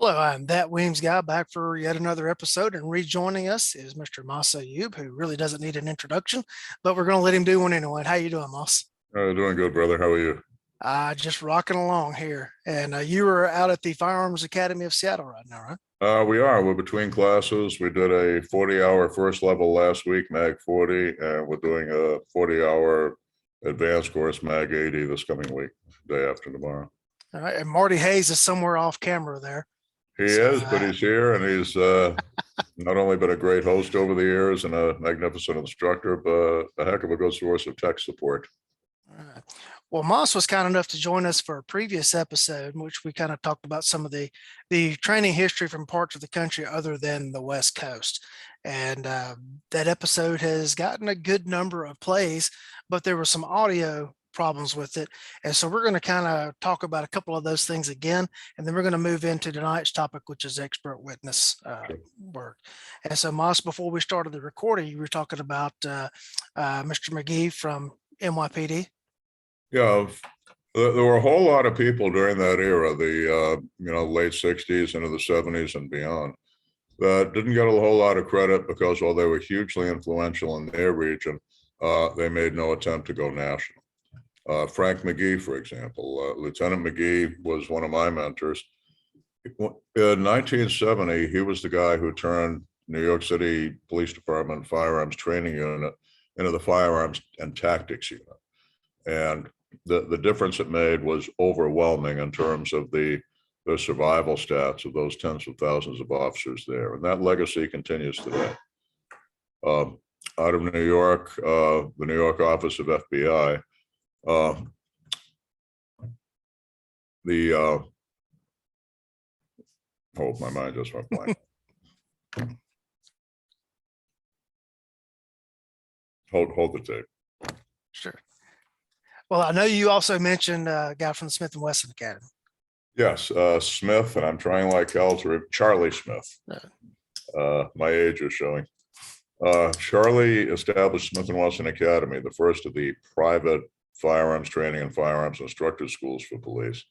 Hello, I'm that Weems guy back for yet another episode, and rejoining us is Mr. Moss Ayoob, who really doesn't need an introduction, but we're going to let him do one anyway. How you doing, Moss? Doing good, brother. How are you? Just rocking along here. And you were out at the Firearms Academy of Seattle right now, right? We are. We're between classes. We did a 40-hour first level last week, MAG 40, and we're doing a 40-hour advanced course, MAG 80, this coming week, day after tomorrow. All right. And Marty Hayes is somewhere off camera there. He is, but he's here, and he's not only been a great host over the years and a magnificent instructor, but a heck of a good source of tech support. All right. Well, Moss was kind enough to join us for a previous episode in which we kind of talked about some of the training history from parts of the country other than the West Coast. And that episode has gotten a good number of plays, but there were some audio problems with it. And so we're going to kind of talk about a couple of those things again, and then we're going to move into tonight's topic, which is expert witness work. And so, Moss, before we started the recording, you were talking about Mr. McGee from NYPD. Yeah, there were a whole lot of people during that era, the late 60s into the 70s and beyond, that didn't get a whole lot of credit because while they were hugely influential in their region, they made no attempt to go national. Frank McGee, for example, Lieutenant McGee was one of my mentors. In 1970, he was the guy who turned New York City Police Department Firearms Training Unit into the Firearms and Tactics Unit. And the difference it made was overwhelming in terms of the survival stats of those tens of thousands of officers there. And that legacy continues today. Out of New York, the New York office of FBI, hold my mind just went blank. hold the tape. Sure. Well, I know you also mentioned a guy from the Smith & Wesson Academy. Yes, Smith, and I'm trying like hell to Charlie Smith. My age is showing. Charlie established Smith & Wesson Academy, the first of the private firearms training and firearms instructor schools for police,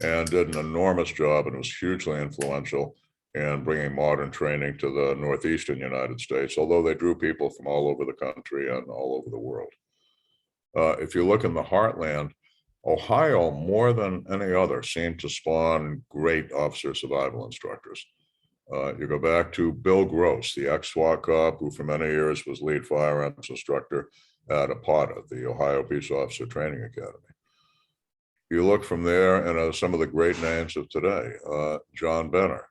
and did an enormous job and was hugely influential in bringing modern training to the Northeastern United States, although they drew people from all over the country and all over the world. If you look in the heartland, Ohio, more than any other, seemed to spawn great officer survival instructors. You go back to Bill Gross, the ex-SWAT cop who for many years was lead firearms instructor at APATA, the Ohio Peace Officer Training Academy. You look from there and some of the great names of today, John Benner,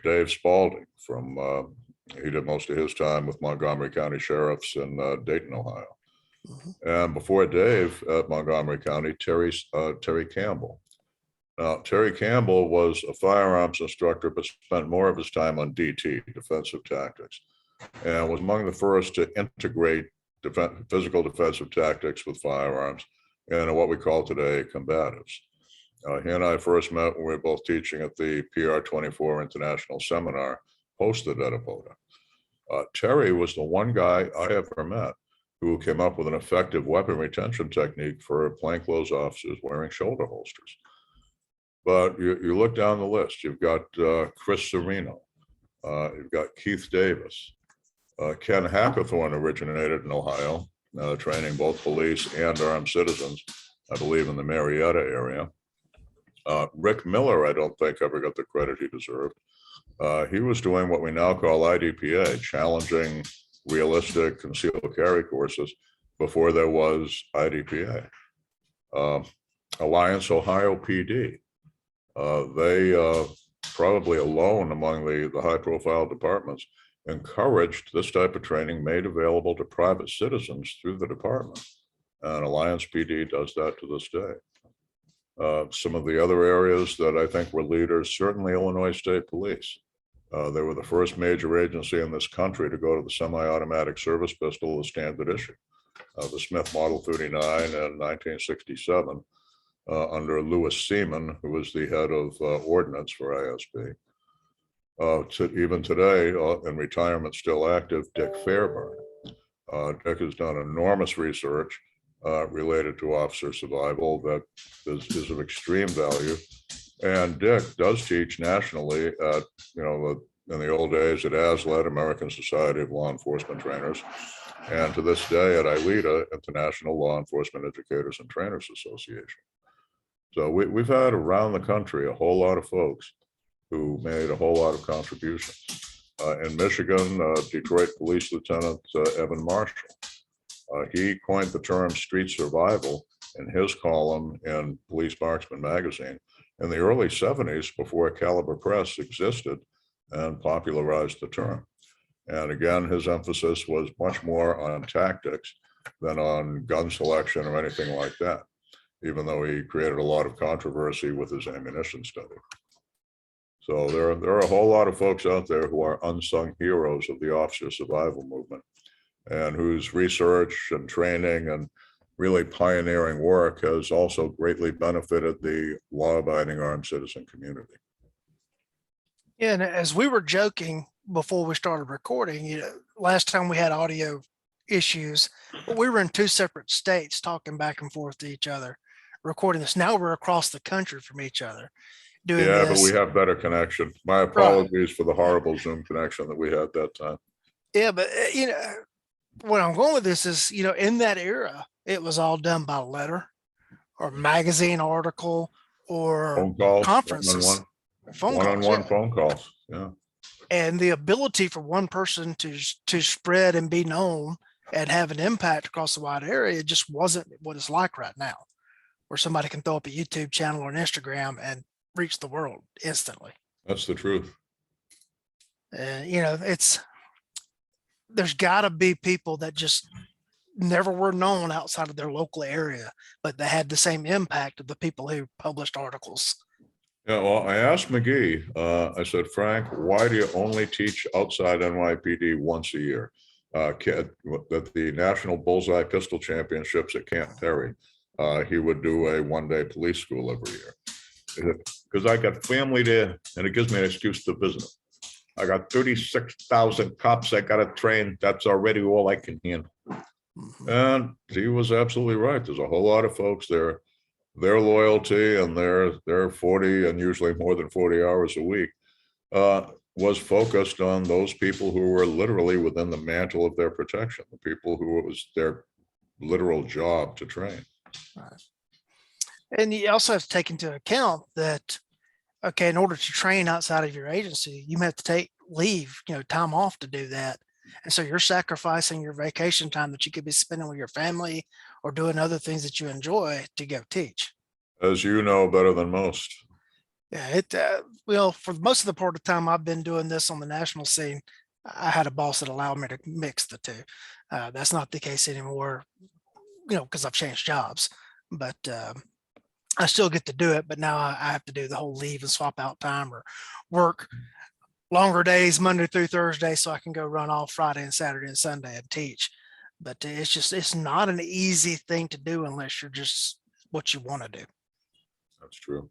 Dave Spalding he did most of his time with Montgomery County Sheriffs in Dayton, Ohio. And before Dave at Montgomery County, Terry Campbell. Now, Terry Campbell was a firearms instructor, but spent more of his time on DT, defensive tactics, and was among the first to integrate physical defensive tactics with firearms and what we call today combatives. He and I first met when we were both teaching at the PR24 International Seminar hosted at APOTA. Terry was the one guy I ever met who came up with an effective weapon retention technique for plainclothes officers wearing shoulder holsters. But you look down the list, you've got Chris Serino, you've got Keith Davis, Ken Hackathorn originated in Ohio, training both police and armed citizens, I believe in the Marietta area. Rick Miller, I don't think ever got the credit he deserved. He was doing what we now call IDPA, challenging realistic concealed carry courses before there was IDPA. Alliance Ohio PD, they probably alone among the high profile departments encouraged this type of training made available to private citizens through the department. And Alliance PD does that to this day. Some of the other areas that I think were leaders, certainly Illinois State Police. They were the first major agency in this country to go to the semi-automatic service pistol as standard issue. The Smith Model 39 in 1967 under Lewis Seaman, who was the head of ordnance for ISB. Even today, in retirement, still active, Dick Fairburn. Dick has done enormous research related to officer survival that is of extreme value And Dick does teach nationally at, in the old days at ASLET, American Society of Law Enforcement Trainers, and to this day at ILETA, International Law Enforcement Educators and Trainers Association. So we've had around the country a whole lot of folks who made a whole lot of contributions. In Michigan, Detroit Police Lieutenant Evan Marshall, he coined the term street survival in his column in Police Marksman magazine in the early 70s, before Caliber Press existed, and popularized the term. And again, his emphasis was much more on tactics than on gun selection or anything like that, even though he created a lot of controversy with his ammunition study. So there are a whole lot of folks out there who are unsung heroes of the officer survival movement, and whose research and training and really pioneering work has also greatly benefited the law-abiding armed citizen community. Yeah, and as we were joking before we started recording, last time we had audio issues, but we were in two separate states talking back and forth to each other, recording this. Now we're across the country from each other doing Yeah, this. but we have better connection. My apologies for the horrible Zoom connection that we had that time. Yeah, but what I'm going with this is, in that era, it was all done by letter or magazine article or phone calls, conferences, one-on-one phone calls. Yeah. And the ability for one person to spread and be known and have an impact across the wide area just wasn't what it's like right now, where somebody can throw up a YouTube channel or an Instagram and reach the world instantly. That's the truth. There's got to be people that just never were known outside of their local area, but they had the same impact of the people who published articles. Yeah, well, I asked McGee, I said, Frank, why do you only teach outside NYPD once a year? At the National Bullseye Pistol Championships at Camp Perry, he would do a one-day police school every year. Because I got family there, and it gives me an excuse to visit them. I got 36,000 cops I got to train. That's already all I can handle. Mm-hmm. And he was absolutely right. There's a whole lot of folks there. Their loyalty and their 40 and usually more than 40 hours a week was focused on those people who were literally within the mantle of their protection, the people who it was their literal job to train. Right. And you also have to take into account that, okay, in order to train outside of your agency, you have to take leave, time off to do that. And so you're sacrificing your vacation time that you could be spending with your family or doing other things that you enjoy to go teach. As you know better than most. Yeah, well, for most of the part of the time I've been doing this on the national scene, I had a boss that allowed me to mix the two. That's not the case anymore, because I've changed jobs, but I still get to do it. But now I have to do the whole leave and swap out time or work longer days, Monday through Thursday, so I can go run off Friday and Saturday and Sunday and teach. But it's not an easy thing to do unless you're just what you want to do. That's true.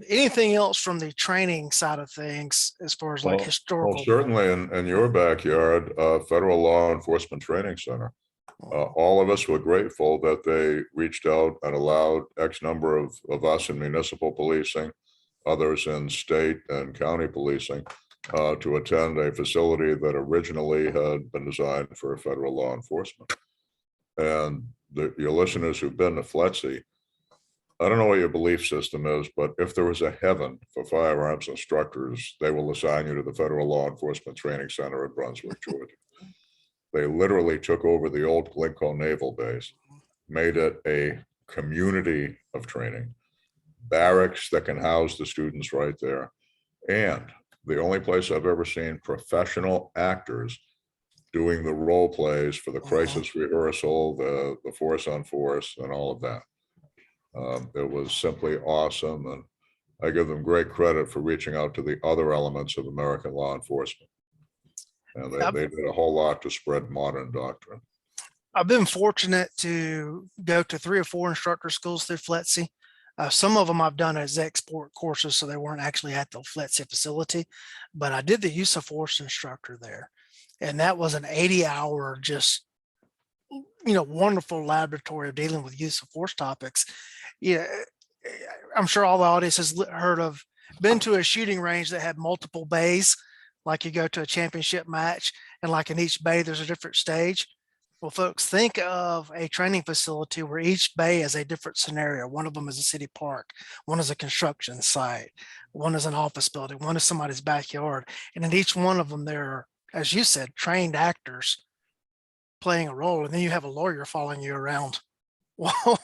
Anything else from the training side of things as far as like historical? Well, certainly in your backyard, Federal Law Enforcement Training Center. All of us were grateful that they reached out and allowed X number of us in municipal policing, others in state and county policing, to attend a facility that originally had been designed for federal law enforcement. And your listeners who've been to FLETC, I don't know what your belief system is, but if there was a heaven for firearms instructors, they will assign you to the Federal Law Enforcement Training Center in Brunswick, Georgia. They literally took over the old Glencoe Naval Base, made it a community of training, barracks that can house the students right there. And the only place I've ever seen professional actors doing the role plays for the crisis rehearsal, the force on force, and all of that. It was simply awesome. And I give them great credit for reaching out to the other elements of American law enforcement. And they did a whole lot to spread modern doctrine. I've been fortunate to go to 3 or 4 instructor schools through FLETC. Some of them I've done as export courses, so they weren't actually at the FLETC facility, but I did the use of force instructor there. And that was an 80-hour, just, wonderful laboratory of dealing with use of force topics. I'm sure all the audience has been to a shooting range that had multiple bays, like you go to a championship match, and like in each bay, there's a different stage. Well, folks, think of a training facility where each bay is a different scenario. One of them is a city park, one is a construction site, one is an office building, one is somebody's backyard. And in each one of them, there are, as you said, trained actors playing a role. And then you have a lawyer following you around,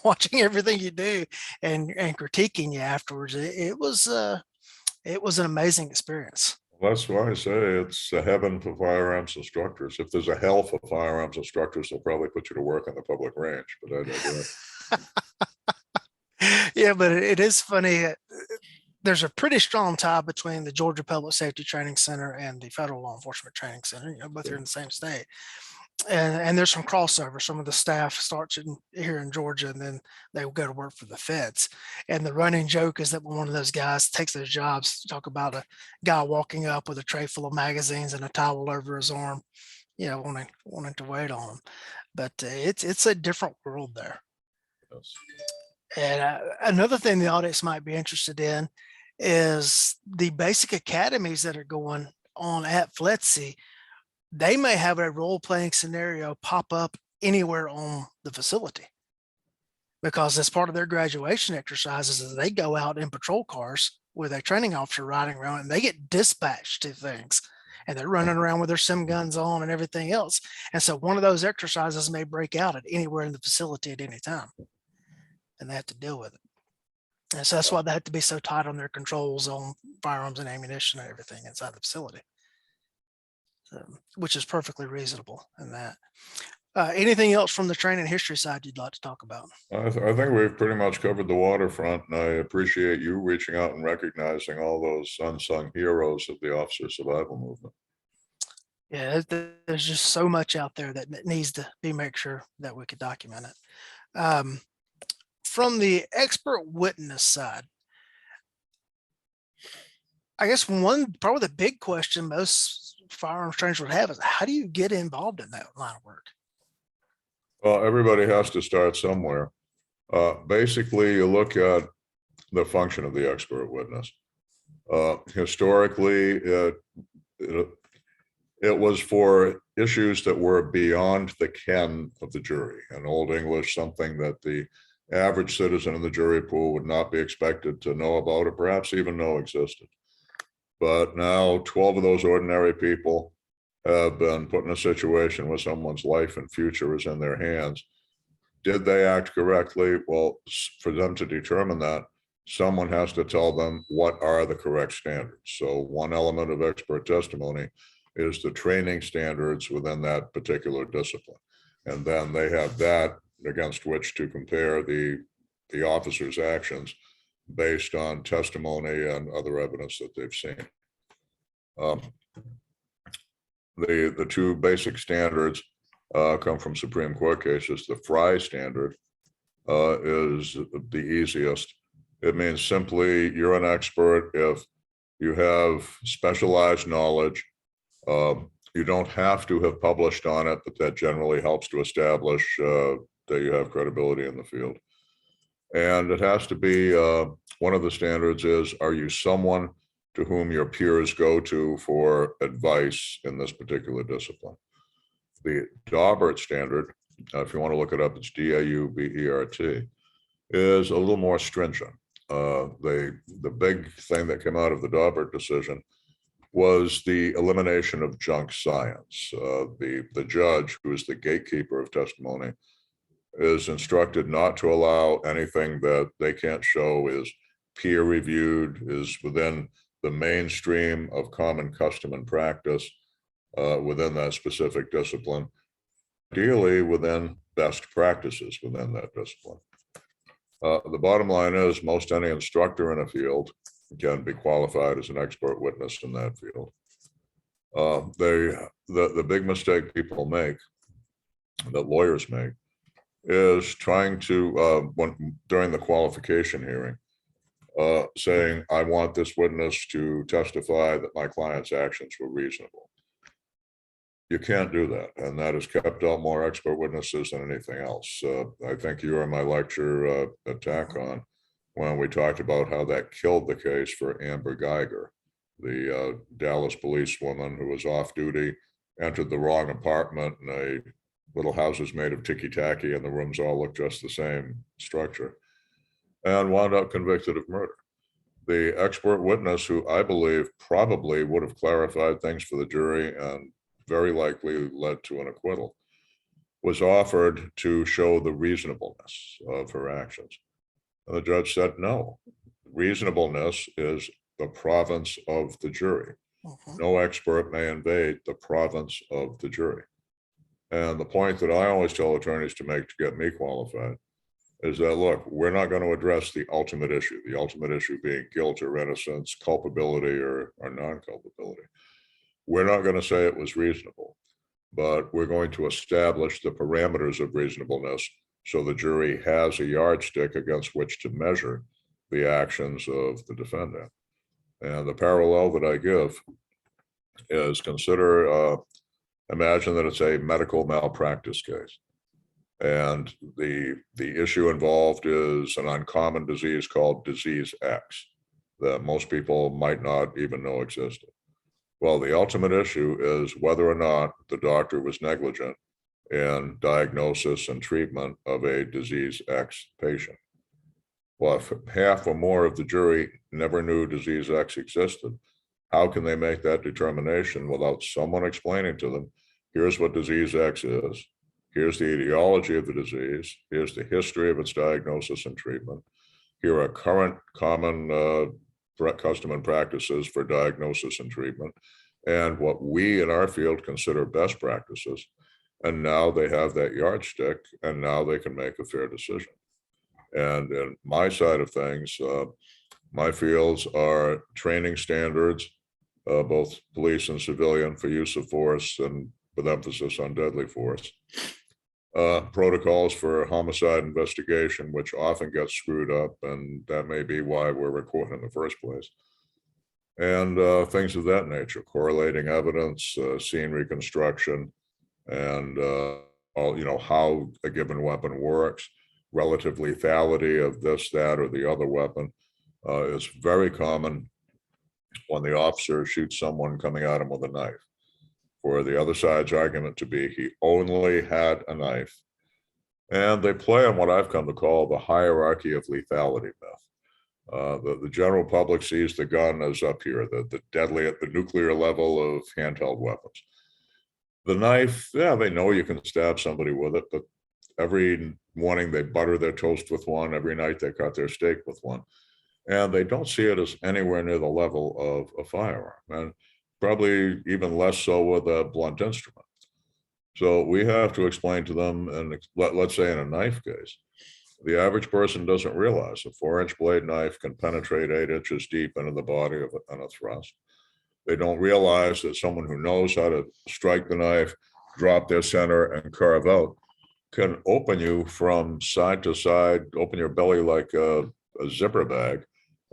watching everything you do and critiquing you afterwards. It was an amazing experience. That's why I say it's a heaven for firearms instructors. If there's a hell for firearms instructors, they'll probably put you to work on the public range, but I digress. Yeah, but it is funny. There's a pretty strong tie between the Georgia Public Safety Training Center and the Federal Law Enforcement Training Center. You know, both are in the same state. And there's some crossover. Some of the staff starts here in Georgia, and then they will go to work for the feds. And the running joke is that one of those guys takes those jobs. Talk about a guy walking up with a tray full of magazines and a towel over his arm, you know, wanting to wait on them. But it's a different world there. Yes. And another thing the audience might be interested in is the basic academies that are going on at FLETC. They may have a role-playing scenario pop up anywhere on the facility, because as part of their graduation exercises, they go out in patrol cars with a training officer riding around, and they get dispatched to things, and they're running around with their sim guns on and everything else. And so one of those exercises may break out at anywhere in the facility at any time, and they have to deal with it. And so that's why they have to be so tight on their controls on firearms and ammunition and everything inside the facility. Which is perfectly reasonable in that. Anything else from the training history side you'd like to talk about? I think we've pretty much covered the waterfront, and I appreciate you reaching out and recognizing all those unsung heroes of the officer survival movement. Yeah, there's just so much out there that needs to be made sure that we could document it. From the expert witness side, I guess probably the big question most firearms trainers would have is, how do you get involved in that line of work? Well, everybody has to start somewhere. Basically, you look at the function of the expert witness. Historically, it was for issues that were beyond the ken of the jury. In Old English, something that the average citizen in the jury pool would not be expected to know about, or perhaps even know existed. But now 12 of those ordinary people have been put in a situation where someone's life and future is in their hands. Did they act correctly? Well, for them to determine that, someone has to tell them what are the correct standards. So one element of expert testimony is the training standards within that particular discipline. And then they have that against which to compare the officer's actions based on testimony and other evidence that they've seen. The two basic standards come from Supreme Court cases. The Fry standard is the easiest. It means simply you're an expert if you have specialized knowledge. You don't have to have published on it, but that generally helps to establish that you have credibility in the field. And it has to be, one of the standards is, are you someone to whom your peers go to for advice in this particular discipline? The Daubert standard, if you want to look it up, it's DAUBERT, is a little more stringent. The big thing that came out of the Daubert decision was the elimination of junk science. The judge, who is the gatekeeper of testimony, is instructed not to allow anything that they can't show is peer reviewed, is within the mainstream of common custom and practice within that specific discipline, ideally within best practices within that discipline. The bottom line is most any instructor in a field can be qualified as an expert witness in that field. The big mistake people make, that lawyers make, is trying to, during the qualification hearing, saying, I want this witness to testify that my client's actions were reasonable. You can't do that, and that has kept out more expert witnesses than anything else. I think you are my lecture attack on when we talked about how that killed the case for Amber Geiger, the Dallas policewoman who was off duty, entered the wrong apartment, and a little houses made of ticky-tacky, and the rooms all look just the same structure, and wound up convicted of murder. The expert witness, who I believe probably would have clarified things for the jury and very likely led to an acquittal, was offered to show the reasonableness of her actions. And the judge said, no, reasonableness is the province of the jury. No expert may invade the province of the jury. And the point that I always tell attorneys to make to get me qualified is that, look, we're not going to address the ultimate issue being guilt or innocence, culpability or non-culpability. We're not going to say it was reasonable, but we're going to establish the parameters of reasonableness so the jury has a yardstick against which to measure the actions of the defendant. And the parallel that I give is imagine that it's a medical malpractice case. And the issue involved is an uncommon disease called disease X that most people might not even know existed. Well, the ultimate issue is whether or not the doctor was negligent in diagnosis and treatment of a disease X patient. Well, if half or more of the jury never knew disease X existed, how can they make that determination without someone explaining to them, here's what disease X is, here's the etiology of the disease, here's the history of its diagnosis and treatment, here are current common custom and practices for diagnosis and treatment, and what we in our field consider best practices. And now they have that yardstick, and now they can make a fair decision. And in my side of things, my fields are training standards, both police and civilian, for use of force and with emphasis on deadly force. Protocols for homicide investigation, which often gets screwed up, and that may be why we're recording in the first place. And things of that nature, correlating evidence, scene reconstruction, and how a given weapon works, relative lethality of this, that, or the other weapon is very common when the officer shoots someone coming at him with a knife. For the other side's argument to be he only had a knife. And they play on what I've come to call the hierarchy of lethality myth. The general public sees the gun as up here, the deadly at the nuclear level of handheld weapons. The knife, yeah, they know you can stab somebody with it, but every morning they butter their toast with one, every night they cut their steak with one. And they don't see it as anywhere near the level of a firearm, and probably even less so with a blunt instrument. So we have to explain to them, and let's say in a knife case, the average person doesn't realize a 4-inch blade knife can penetrate 8 inches deep into the body of a thrust. They don't realize that someone who knows how to strike the knife, drop their center, and carve out can open you from side to side, open your belly like a zipper bag,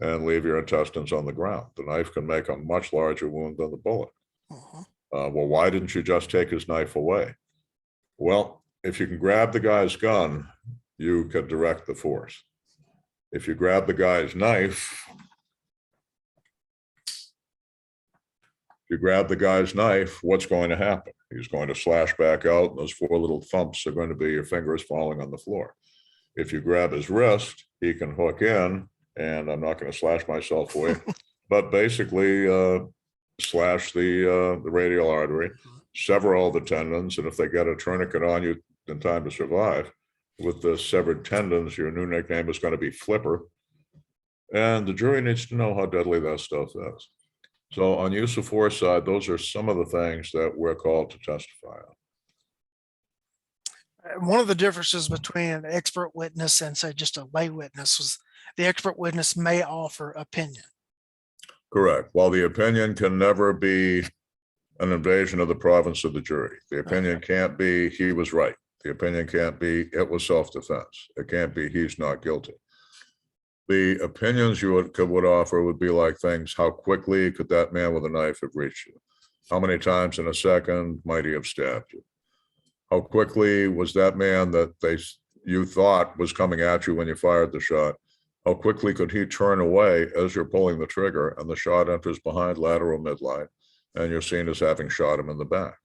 and leave your intestines on the ground. The knife can make a much larger wound than the bullet. Well, why didn't you just take his knife away? Well, if you can grab the guy's gun, you can direct the force. If you grab the guy's knife, what's going to happen? He's going to slash back out, and those 4 little thumps are going to be your fingers falling on the floor. If you grab his wrist, he can hook in, and I'm not going to slash myself for you, but basically slash the radial artery, sever all the tendons, and if they get a tourniquet on you in time to survive, with the severed tendons, your new nickname is going to be Flipper. And the jury needs to know how deadly that stuff is. So on use of force side, those are some of the things that we're called to testify on. One of the differences between an expert witness and, say, just a lay witness was the expert witness may offer opinion. Correct. While the opinion can never be an invasion of the province of the jury. The opinion can't be he was right. The opinion can't be it was self-defense. It can't be he's not guilty. The opinions you would offer would be like things, how quickly could that man with a knife have reached you? How many times in a second might he have stabbed you? How quickly was that man that you thought was coming at you when you fired the shot? How quickly could he turn away as you're pulling the trigger and the shot enters behind lateral midline and you're seen as having shot him in the back?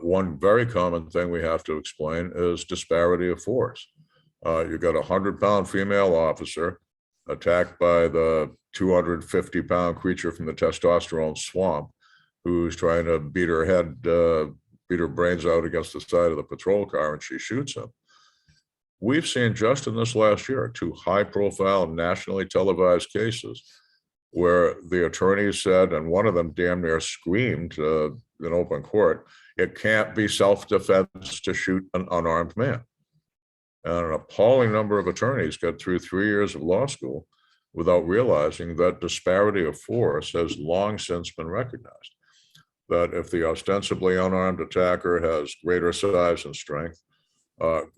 One very common thing we have to explain is disparity of force. You got a 100-pound female officer attacked by the 250-pound creature from the testosterone swamp who's trying to beat her brains out against the side of the patrol car, and she shoots him. We've seen just in this last year 2 high-profile, nationally televised cases where the attorney said, and one of them damn near screamed in open court, it can't be self-defense to shoot an unarmed man. And an appalling number of attorneys got through 3 years of law school without realizing that disparity of force has long since been recognized. That if the ostensibly unarmed attacker has greater size and strength,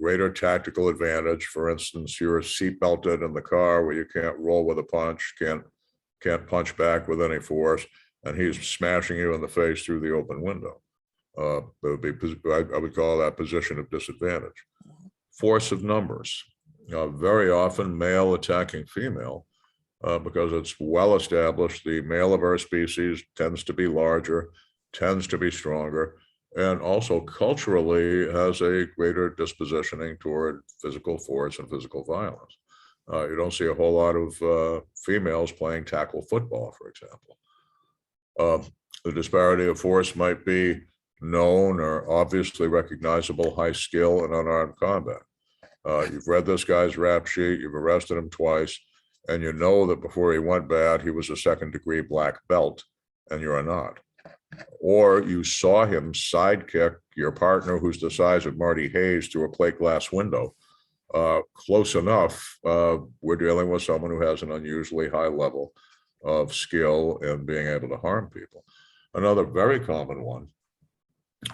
greater tactical advantage, for instance, you're seatbelted in the car where you can't roll with a punch, can't punch back with any force, and he's smashing you in the face through the open window. I would call that position of disadvantage. Force of numbers, very often male attacking female, because it's well established the male of our species tends to be larger, tends to be stronger, and also culturally has a greater dispositioning toward physical force and physical violence. You don't see a whole lot of females playing tackle football, for example. The disparity of force might be known or obviously recognizable high skill in unarmed combat. You've read this guy's rap sheet, you've arrested him twice, and you know that before he went bad, he was a second-degree black belt, and you're not. Or you saw him sidekick your partner who's the size of Marty Hayes through a plate glass window. Close enough, we're dealing with someone who has an unusually high level of skill in being able to harm people. Another very common one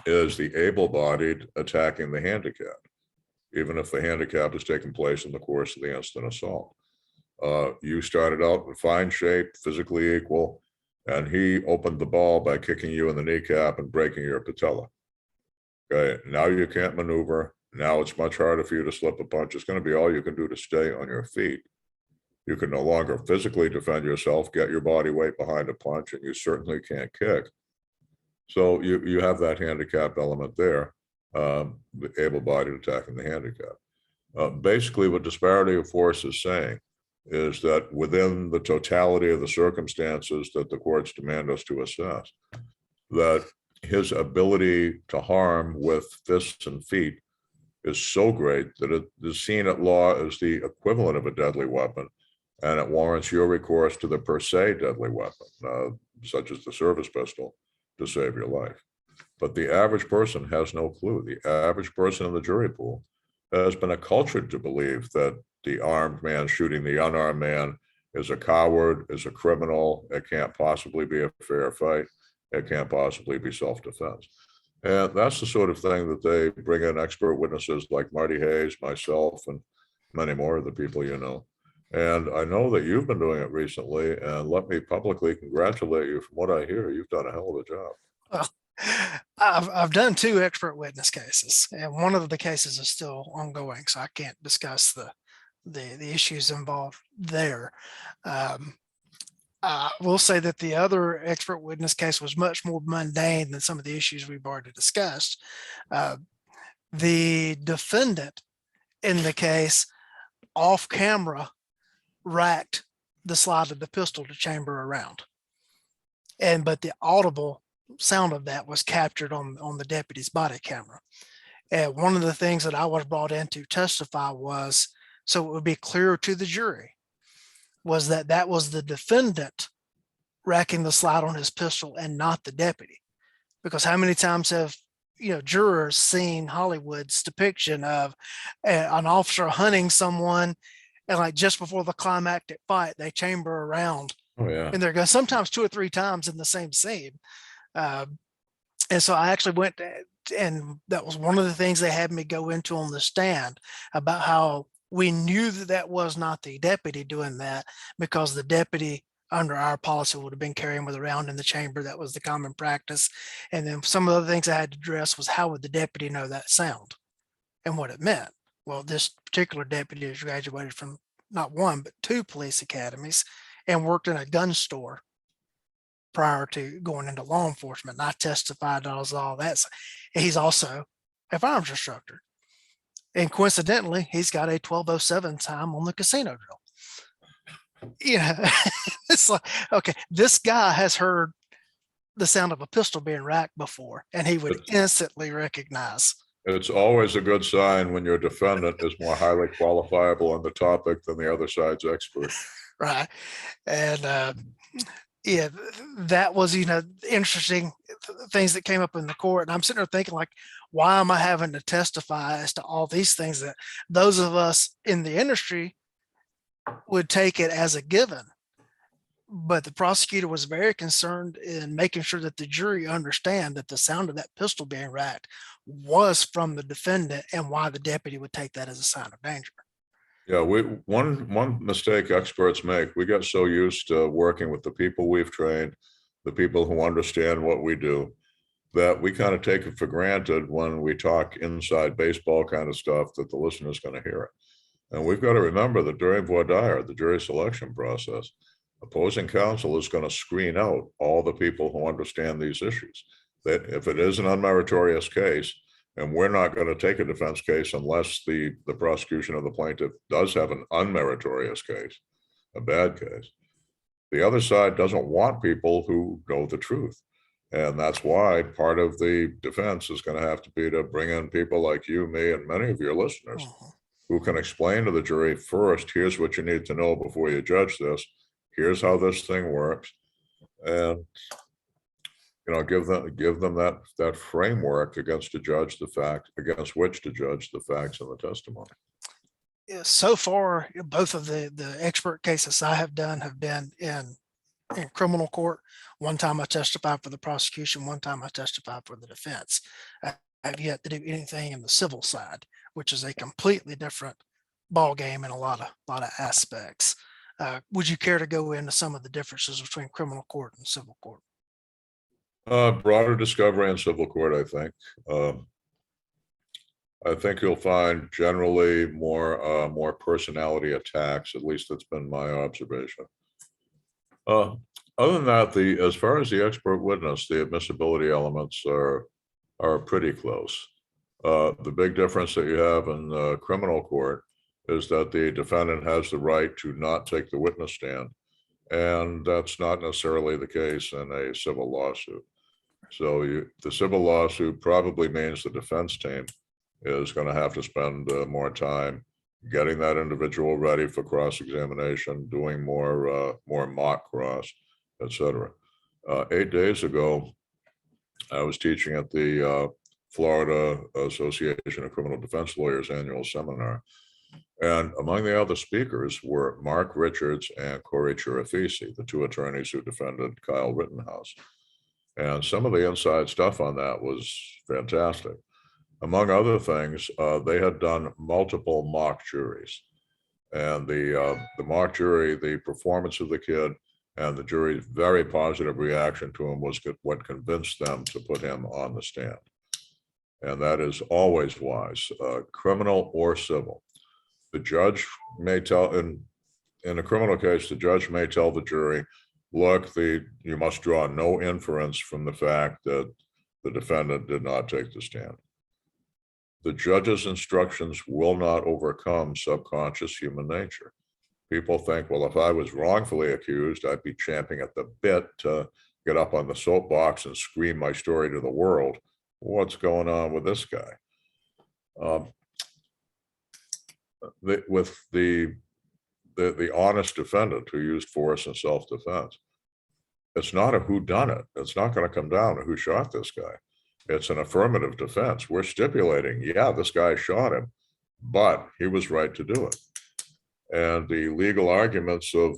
is the able-bodied attacking the handicapped, even if the handicap has taken place in the course of the instant assault. You started out in fine shape, physically equal, and he opened the ball by kicking you in the kneecap and breaking your patella. Okay, now you can't maneuver. Now it's much harder for you to slip a punch. It's going to be all you can do to stay on your feet. You can no longer physically defend yourself, get your body weight behind a punch, and you certainly can't kick. So you have that handicap element there, the able-bodied attacking the handicap. Basically, what disparity of force is saying is that within the totality of the circumstances that the courts demand us to assess, that his ability to harm with fists and feet is so great that it is seen at law as the equivalent of a deadly weapon, and it warrants your recourse to the per se deadly weapon, such as the service pistol, to save your life. But the average person has no clue. The average person in the jury pool has been acculturated to believe that the armed man shooting the unarmed man is a coward, is a criminal. It can't possibly be a fair fight. It can't possibly be self-defense. And that's the sort of thing that they bring in expert witnesses like Marty Hayes, myself, and many more of the people you know. And I know that you've been doing it recently, and let me publicly congratulate you. From what I hear, you've done a hell of a job. Well, I've done 2 expert witness cases, and one of the cases is still ongoing, so I can't discuss the issues involved there. I will say that the other expert witness case was much more mundane than some of the issues we've already discussed. The defendant in the case, off camera, racked the slide of the pistol to chamber around, but the audible sound of that was captured on the deputy's body camera. And one of the things that I was brought in to testify was, so it would be clear to the jury, was that was the defendant racking the slide on his pistol and not the deputy. Because how many times have jurors seen Hollywood's depiction of an officer hunting someone, and like just before the climactic fight, they chamber around. Oh yeah. And they're going sometimes 2 or 3 times in the same scene. And so I actually went, and that was one of the things they had me go into on the stand about how we knew that was not the deputy doing that, because the deputy under our policy would have been carrying with around in the chamber. That was the common practice. And then some of the other things I had to address was, how would the deputy know that sound and what it meant? Well, this particular deputy has graduated from not one, but two police academies and worked in a gun store prior to going into law enforcement. And I testified on all that. And he's also a firearms instructor. And coincidentally, he's got a 1207 time on the casino drill. Yeah. It's like, okay, this guy has heard the sound of a pistol being racked before, and he would instantly recognize. It's always a good sign when your defendant is more highly qualifiable on the topic than the other side's expert. Right. And yeah, that was, interesting things that came up in the court. And I'm sitting there thinking, like, why am I having to testify as to all these things that those of us in the industry would take it as a given? But the prosecutor was very concerned in making sure that the jury understand that the sound of that pistol being racked was from the defendant, and why the deputy would take that as a sign of danger. Yeah, one mistake experts make, we get so used to working with the people we've trained, the people who understand what we do, that we kind of take it for granted when we talk inside baseball kind of stuff that the listener is going to hear it. And we've got to remember that during voir dire, the jury selection process, opposing counsel is going to screen out all the people who understand these issues. That if it is an unmeritorious case, and we're not going to take a defense case unless the prosecution of the plaintiff does have an unmeritorious case, a bad case, the other side doesn't want people who know the truth. And that's why part of the defense is going to have to be to bring in people like you, me, and many of your listeners who can explain to the jury, first, here's what you need to know before you judge this. Here's how this thing works, and give them that framework against which to judge the facts and the testimony. Yeah, so far, both of the expert cases I have done have been in criminal court. One time I testified for the prosecution, one time I testified for the defense. I have yet to do anything in the civil side, which is a completely different ball game in a lot of aspects. Would you care to go into some of the differences between criminal court and civil court? Broader discovery in civil court, I think. I think you'll find generally more personality attacks. At least that's been my observation. Other than that, as far as the expert witness, the admissibility elements are pretty close. The big difference that you have in criminal court is that the defendant has the right to not take the witness stand. And that's not necessarily the case in a civil lawsuit. So the civil lawsuit probably means the defense team is going to have to spend more time getting that individual ready for cross-examination, doing more mock cross, etc. 8 days ago, I was teaching at the Florida Association of Criminal Defense Lawyers annual seminar. And among the other speakers were Mark Richards and Corey Chirafisi, the two attorneys who defended Kyle Rittenhouse. And some of the inside stuff on that was fantastic. Among other things, they had done multiple mock juries. And the mock jury, the performance of the kid and the jury's very positive reaction to him was what convinced them to put him on the stand. And that is always wise, criminal or civil. The judge may tell, in a criminal case, the judge may tell the jury, look, you must draw no inference from the fact that the defendant did not take the stand. The judge's instructions will not overcome subconscious human nature. People think, well, if I was wrongfully accused, I'd be champing at the bit to get up on the soapbox and scream my story to the world. What's going on with this guy? With the honest defendant who used force in self-defense, it's not a whodunit. It's not going to come down to who shot this guy. It's an affirmative defense. We're stipulating, yeah, this guy shot him, but he was right to do it. And the legal arguments of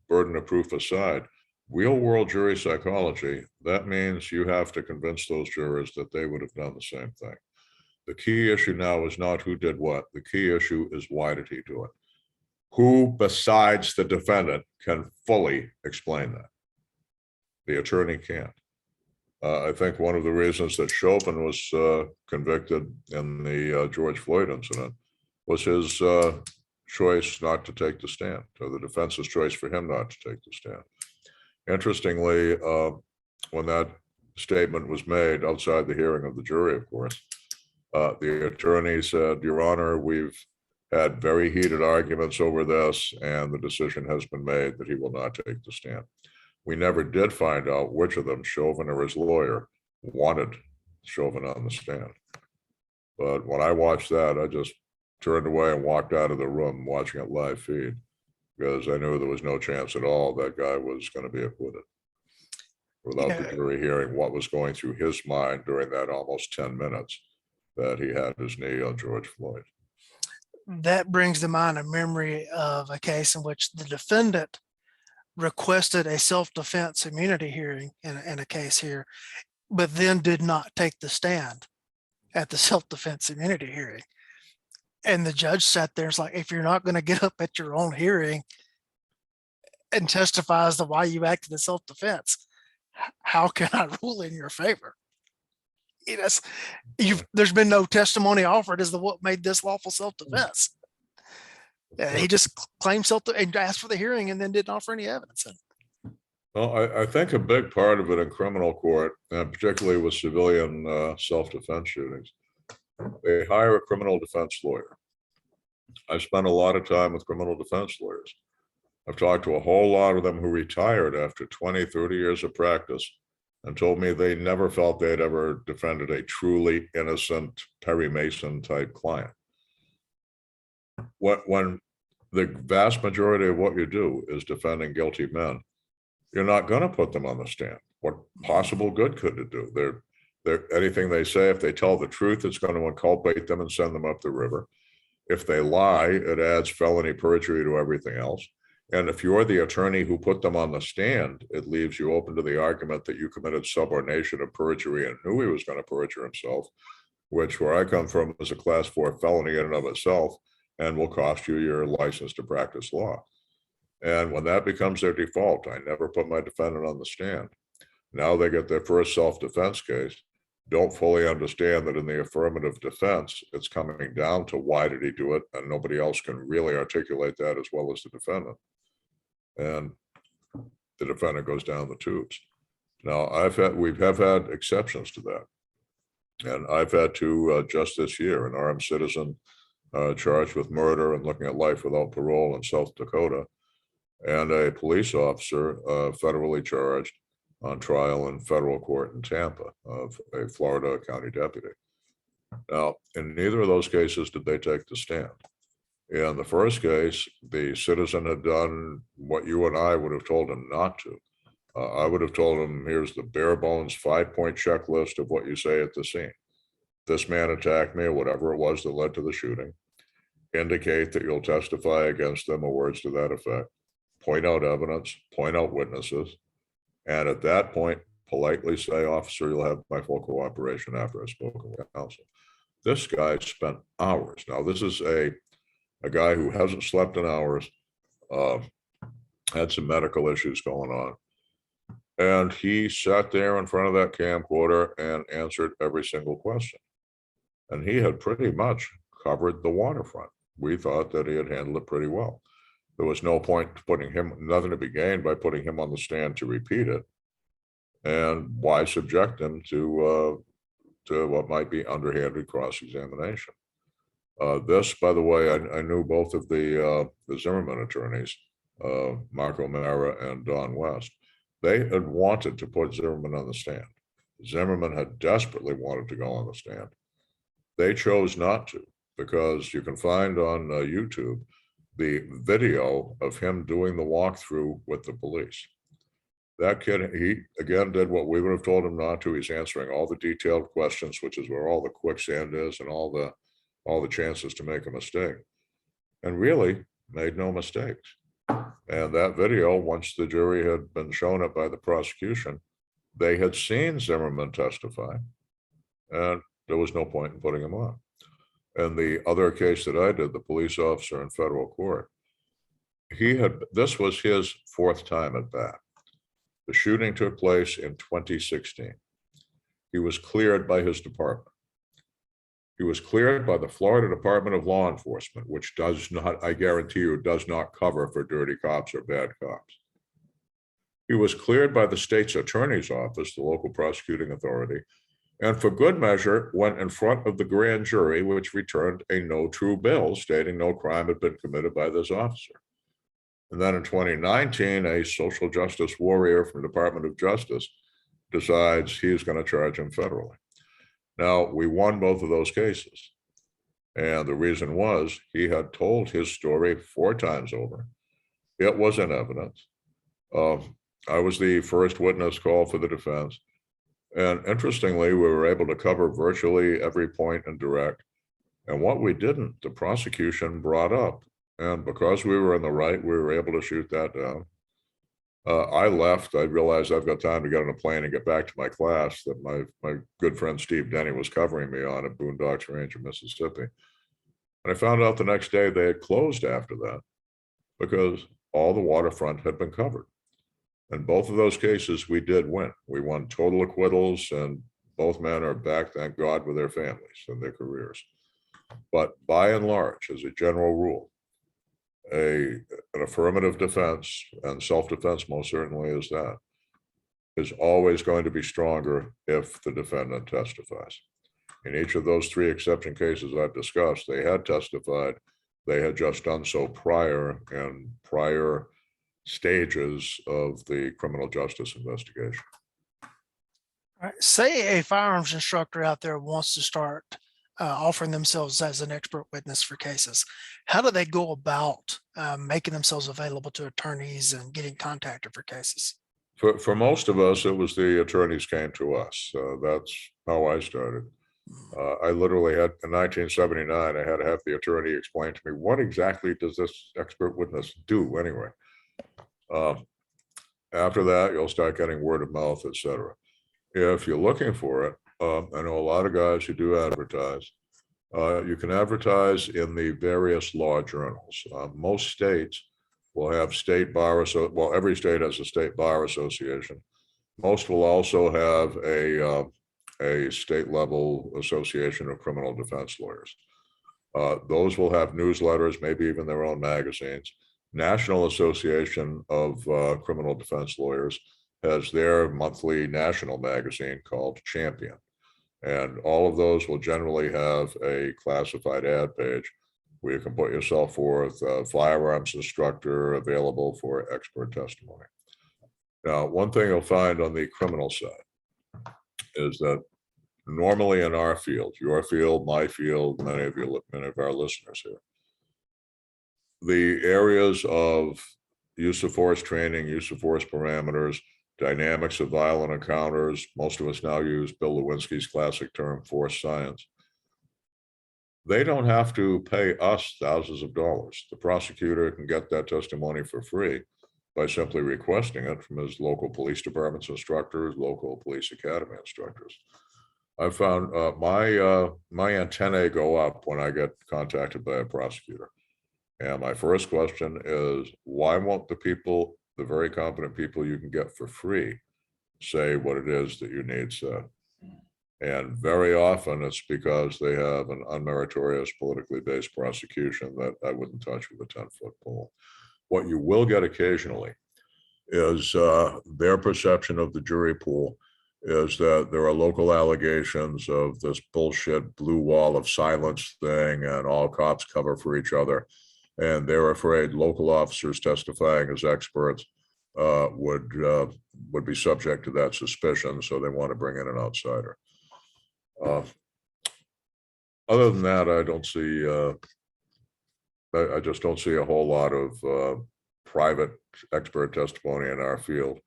burden of proof aside, real world jury psychology, that means you have to convince those jurors that they would have done the same thing. The key issue now is not who did what. The key issue is why did he do it? Who besides the defendant can fully explain that? The attorney can't. I think one of the reasons that Chauvin was convicted in the George Floyd incident was choice not to take the stand, or the defense's choice for him not to take the stand. Interestingly, when that statement was made outside the hearing of the jury, of course, the attorney said, "Your Honor, we've had very heated arguments over this, and the decision has been made that he will not take the stand." We never did find out which of them, Chauvin or his lawyer, wanted Chauvin on the stand. But when I watched that, I just turned away and walked out of the room watching it live feed, because I knew there was no chance at all that guy was going to be acquitted without the jury hearing what was going through his mind during that almost 10 minutes that he had his knee on George Floyd. That brings to mind a memory of a case in which the defendant requested a self-defense immunity hearing in a case here, but then did not take the stand at the self-defense immunity hearing. And the judge sat there and was like, if you're not going to get up at your own hearing and testify as to why you acted in self-defense, how can I rule in your favor? There's been no testimony offered as to what made this lawful self-defense. He just claimed and asked for the hearing and then didn't offer any evidence. Well, I think a big part of it in criminal court, and particularly with civilian self-defense shootings, they hire a criminal defense lawyer. I've spent a lot of time with criminal defense lawyers. I've talked to a whole lot of them who retired after 20, 30 years of practice and told me they never felt they'd ever defended a truly innocent Perry Mason type client. When the vast majority of what you do is defending guilty men, you're not going to put them on the stand. What possible good could it do? Anything they say, if they tell the truth, it's going to inculpate them and send them up the river. If they lie, it adds felony perjury to everything else. And if you're the attorney who put them on the stand, it leaves you open to the argument that you committed subornation of perjury and knew he was going to perjure himself, which, where I come from, is a class 4 felony in and of itself and will cost you your license to practice law. And when that becomes their default, I never put my defendant on the stand. Now they get their first self-defense case, don't fully understand that in the affirmative defense, it's coming down to why did he do it, and nobody else can really articulate that as well as the defendant. And the defendant goes down the tubes. Now, we have had exceptions to that. And I've had to, just this year, an armed citizen charged with murder and looking at life without parole in South Dakota, and a police officer federally charged on trial in federal court in Tampa of a Florida county deputy. Now, in neither of those cases did they take the stand. In the first case, the citizen had done what you and I would have told him not to. I would have told him, here's the bare bones 5-point checklist of what you say at the scene. This man attacked me, or whatever it was that led to the shooting. Indicate that you'll testify against them, or words to that effect. Point out evidence, point out witnesses. And at that point, politely say, officer, you'll have my full cooperation after I've spoken with counsel. This guy spent hours. Now, this is a guy who hasn't slept in hours, had some medical issues going on. And he sat there in front of that camcorder and answered every single question. And he had pretty much covered the waterfront. We thought that he had handled it pretty well. There was no point putting him, nothing to be gained by putting him on the stand to repeat it. And why subject him to what might be underhanded cross-examination? This, by the way, I knew both of the Zimmerman attorneys, Mark O'Mara and Don West. They had wanted to put Zimmerman on the stand. Zimmerman had desperately wanted to go on the stand. They chose not to, because you can find on YouTube the video of him doing the walkthrough with the police. That kid, he again did what we would have told him not to. He's answering all the detailed questions, which is where all the quicksand is and all the chances to make a mistake, and really made no mistakes. And that video, once the jury had been shown it by the prosecution, they had seen Zimmerman testify, and there was no point in putting him on. And the other case that I did, the police officer in federal court, this was his 4th time at bat. The shooting took place in 2016. He was cleared by his department. He was cleared by the Florida Department of Law Enforcement, which does not, I guarantee you, does not cover for dirty cops or bad cops. He was cleared by the state's attorney's office, the local prosecuting authority, and for good measure went in front of the grand jury, which returned a no true bill stating no crime had been committed by this officer. And then in 2019, a social justice warrior from the Department of Justice decides he's going to charge him federally. Now, we won both of those cases. And the reason was he had told his story 4 times over. It was in evidence. I was the first witness called for the defense. And interestingly, we were able to cover virtually every point in direct. And what we didn't, the prosecution brought up. And because we were in the right, we were able to shoot that down. I left. I realized I've got time to get on a plane and get back to my class that my good friend Steve Denny was covering me on at Boondocks Range in Mississippi. And I found out the next day they had closed after that because all the waterfront had been covered. In both of those cases, we did win. We won total acquittals, and both men are back, thank God, with their families and their careers. But by and large, as a general rule, an affirmative defense, and self-defense most certainly is that, is always going to be stronger if the defendant testifies. In each of those 3 exception cases I've discussed, they had testified. They had just done so prior stages of the criminal justice investigation. All right. Say a firearms instructor out there wants to start offering themselves as an expert witness for cases. How do they go about making themselves available to attorneys and getting contacted for cases? For most of us, it was the attorneys came to us. That's how I started. I literally had, in 1979, I had to have the attorney explain to me, what exactly does this expert witness do anyway? After that, you'll start getting word of mouth, etc. If you're looking for it, I know a lot of guys who do advertise. You can advertise in the various law journals. Most states will have state bar, well, every state has a state bar association. Most will also have a state level association of criminal defense lawyers. Those will have newsletters, maybe even their own magazines. National Association of Criminal Defense Lawyers has their monthly national magazine called Champion. And all of those will generally have a classified ad page where you can put yourself forth, firearms instructor available for expert testimony. Now, one thing you'll find on the criminal side is that normally in our field, your field, my field, many of our listeners here, the areas of use of force training, use of force parameters, dynamics of violent encounters, most of us now use Bill Lewinsky's classic term, force science. They don't have to pay us thousands of dollars. The prosecutor can get that testimony for free by simply requesting it from his local police department's instructors, local police academy instructors. I found my antennae go up when I get contacted by a prosecutor. And my first question is, why won't the people, the very competent people you can get for free, say what it is that you need said? And very often it's because they have an unmeritorious politically based prosecution that I wouldn't touch with a 10-foot pole. What you will get occasionally is their perception of the jury pool is that there are local allegations of this bullshit blue wall of silence thing and all cops cover for each other. And they're afraid local officers testifying as experts would be subject to that suspicion. So they want to bring in an outsider. Other than that, I don't see, I just don't see a whole lot of private expert testimony in our field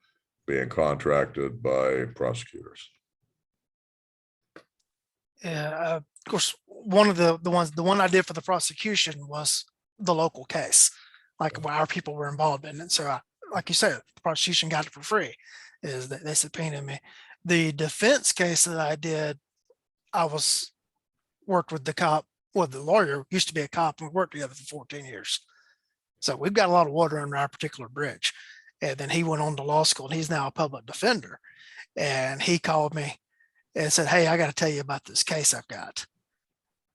being contracted by prosecutors. Yeah, of course, one of the one I did for the prosecution was the local case, like our people were involved in it. So like you said, the prosecution got it for free, is that they subpoenaed me. The defense case that I did, I worked with the cop, well, the lawyer used to be a cop, and we worked together for 14 years. So we've got a lot of water under our particular bridge. And then he went on to law school and he's now a public defender. And he called me and said, "Hey, I got to tell you about this case I've got."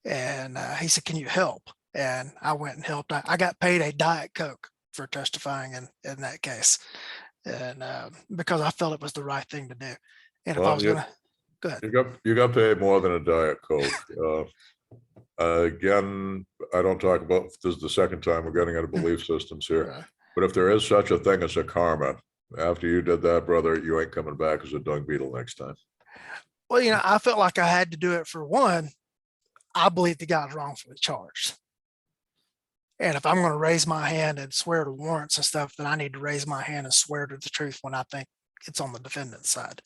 And he said, "Can you help?" And I went and helped. I got paid a Diet Coke for testifying in that case, and because I felt it was the right thing to do. And if I Well, was gonna go ahead, you got paid more than a Diet Coke. Again, I don't talk about, this is the second time we're getting into belief systems here, but if there is such a thing as a karma, after you did that, brother, you ain't coming back as a dung beetle next time. well, I felt like I had to do it. For one, I believe the guy's wrongfully charged. And if I'm going to raise my hand and swear to warrants and stuff, then I need to raise my hand and swear to the truth when I think it's on the defendant's side.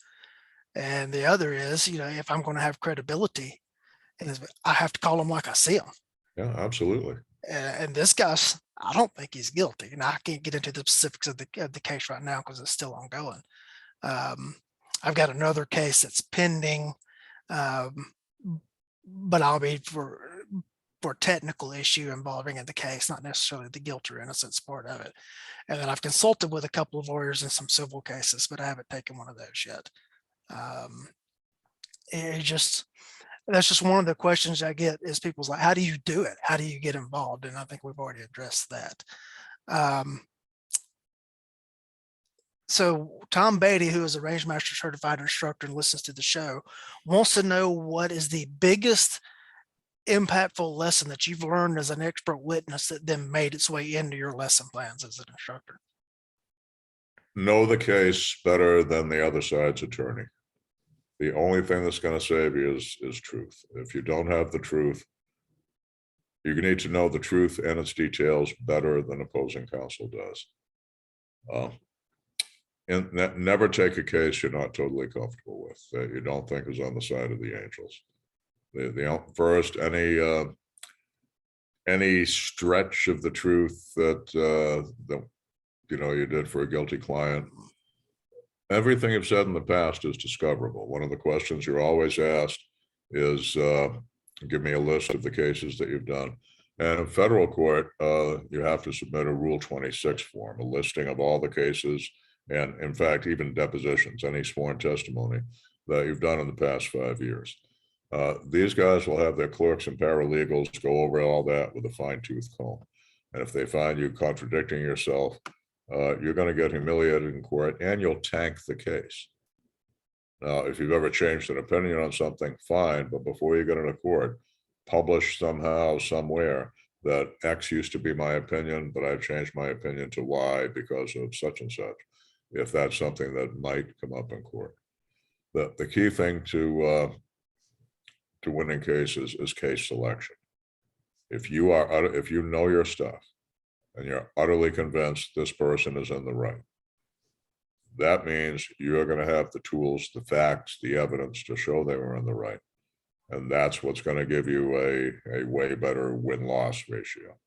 And the other is, if I'm going to have credibility, I have to call them like I see them. Yeah, absolutely. And this guy's, I don't think he's guilty. And I can't get into the specifics of the case right now because it's still ongoing. I've got another case that's pending, but I'll be for technical issue involving in the case, not necessarily the guilt or innocence part of it. And then I've consulted with a couple of lawyers in some civil cases, but I haven't taken one of those yet. That's just one of the questions I get is people's like, how do you do it? How do you get involved? And I think we've already addressed that. So Tom Beatty, who is a range master certified instructor and listens to the show, wants to know what is the biggest impactful lesson that you've learned as an expert witness that then made its way into your lesson plans as an instructor. Know the case better than the other side's attorney. The only thing that's going to save you is truth. If you don't have the truth, you need to know the truth and its details better than opposing counsel does. And never take a case you're not totally comfortable with, that you don't think is on the side of the angels. First, any stretch of the truth that you did for a guilty client, everything you've said in the past is discoverable. One of the questions you're always asked is, give me a list of the cases that you've done. And in federal court, you have to submit a Rule 26 form, a listing of all the cases, and in fact, even depositions, any sworn testimony that you've done in the past 5 years. These guys will have their clerks and paralegals go over all that with a fine-tooth comb. And if they find you contradicting yourself, you're going to get humiliated in court and you'll tank the case. Now, if you've ever changed an opinion on something, fine, but before you get into court, publish somehow, somewhere, that X used to be my opinion, but I've changed my opinion to Y because of such and such, if that's something that might come up in court. The key thing to winning cases is case selection. If you know your stuff and you're utterly convinced this person is in the right, that means you're going to have the tools, the facts, the evidence to show they were in the right. And that's what's going to give you a way better win-loss ratio.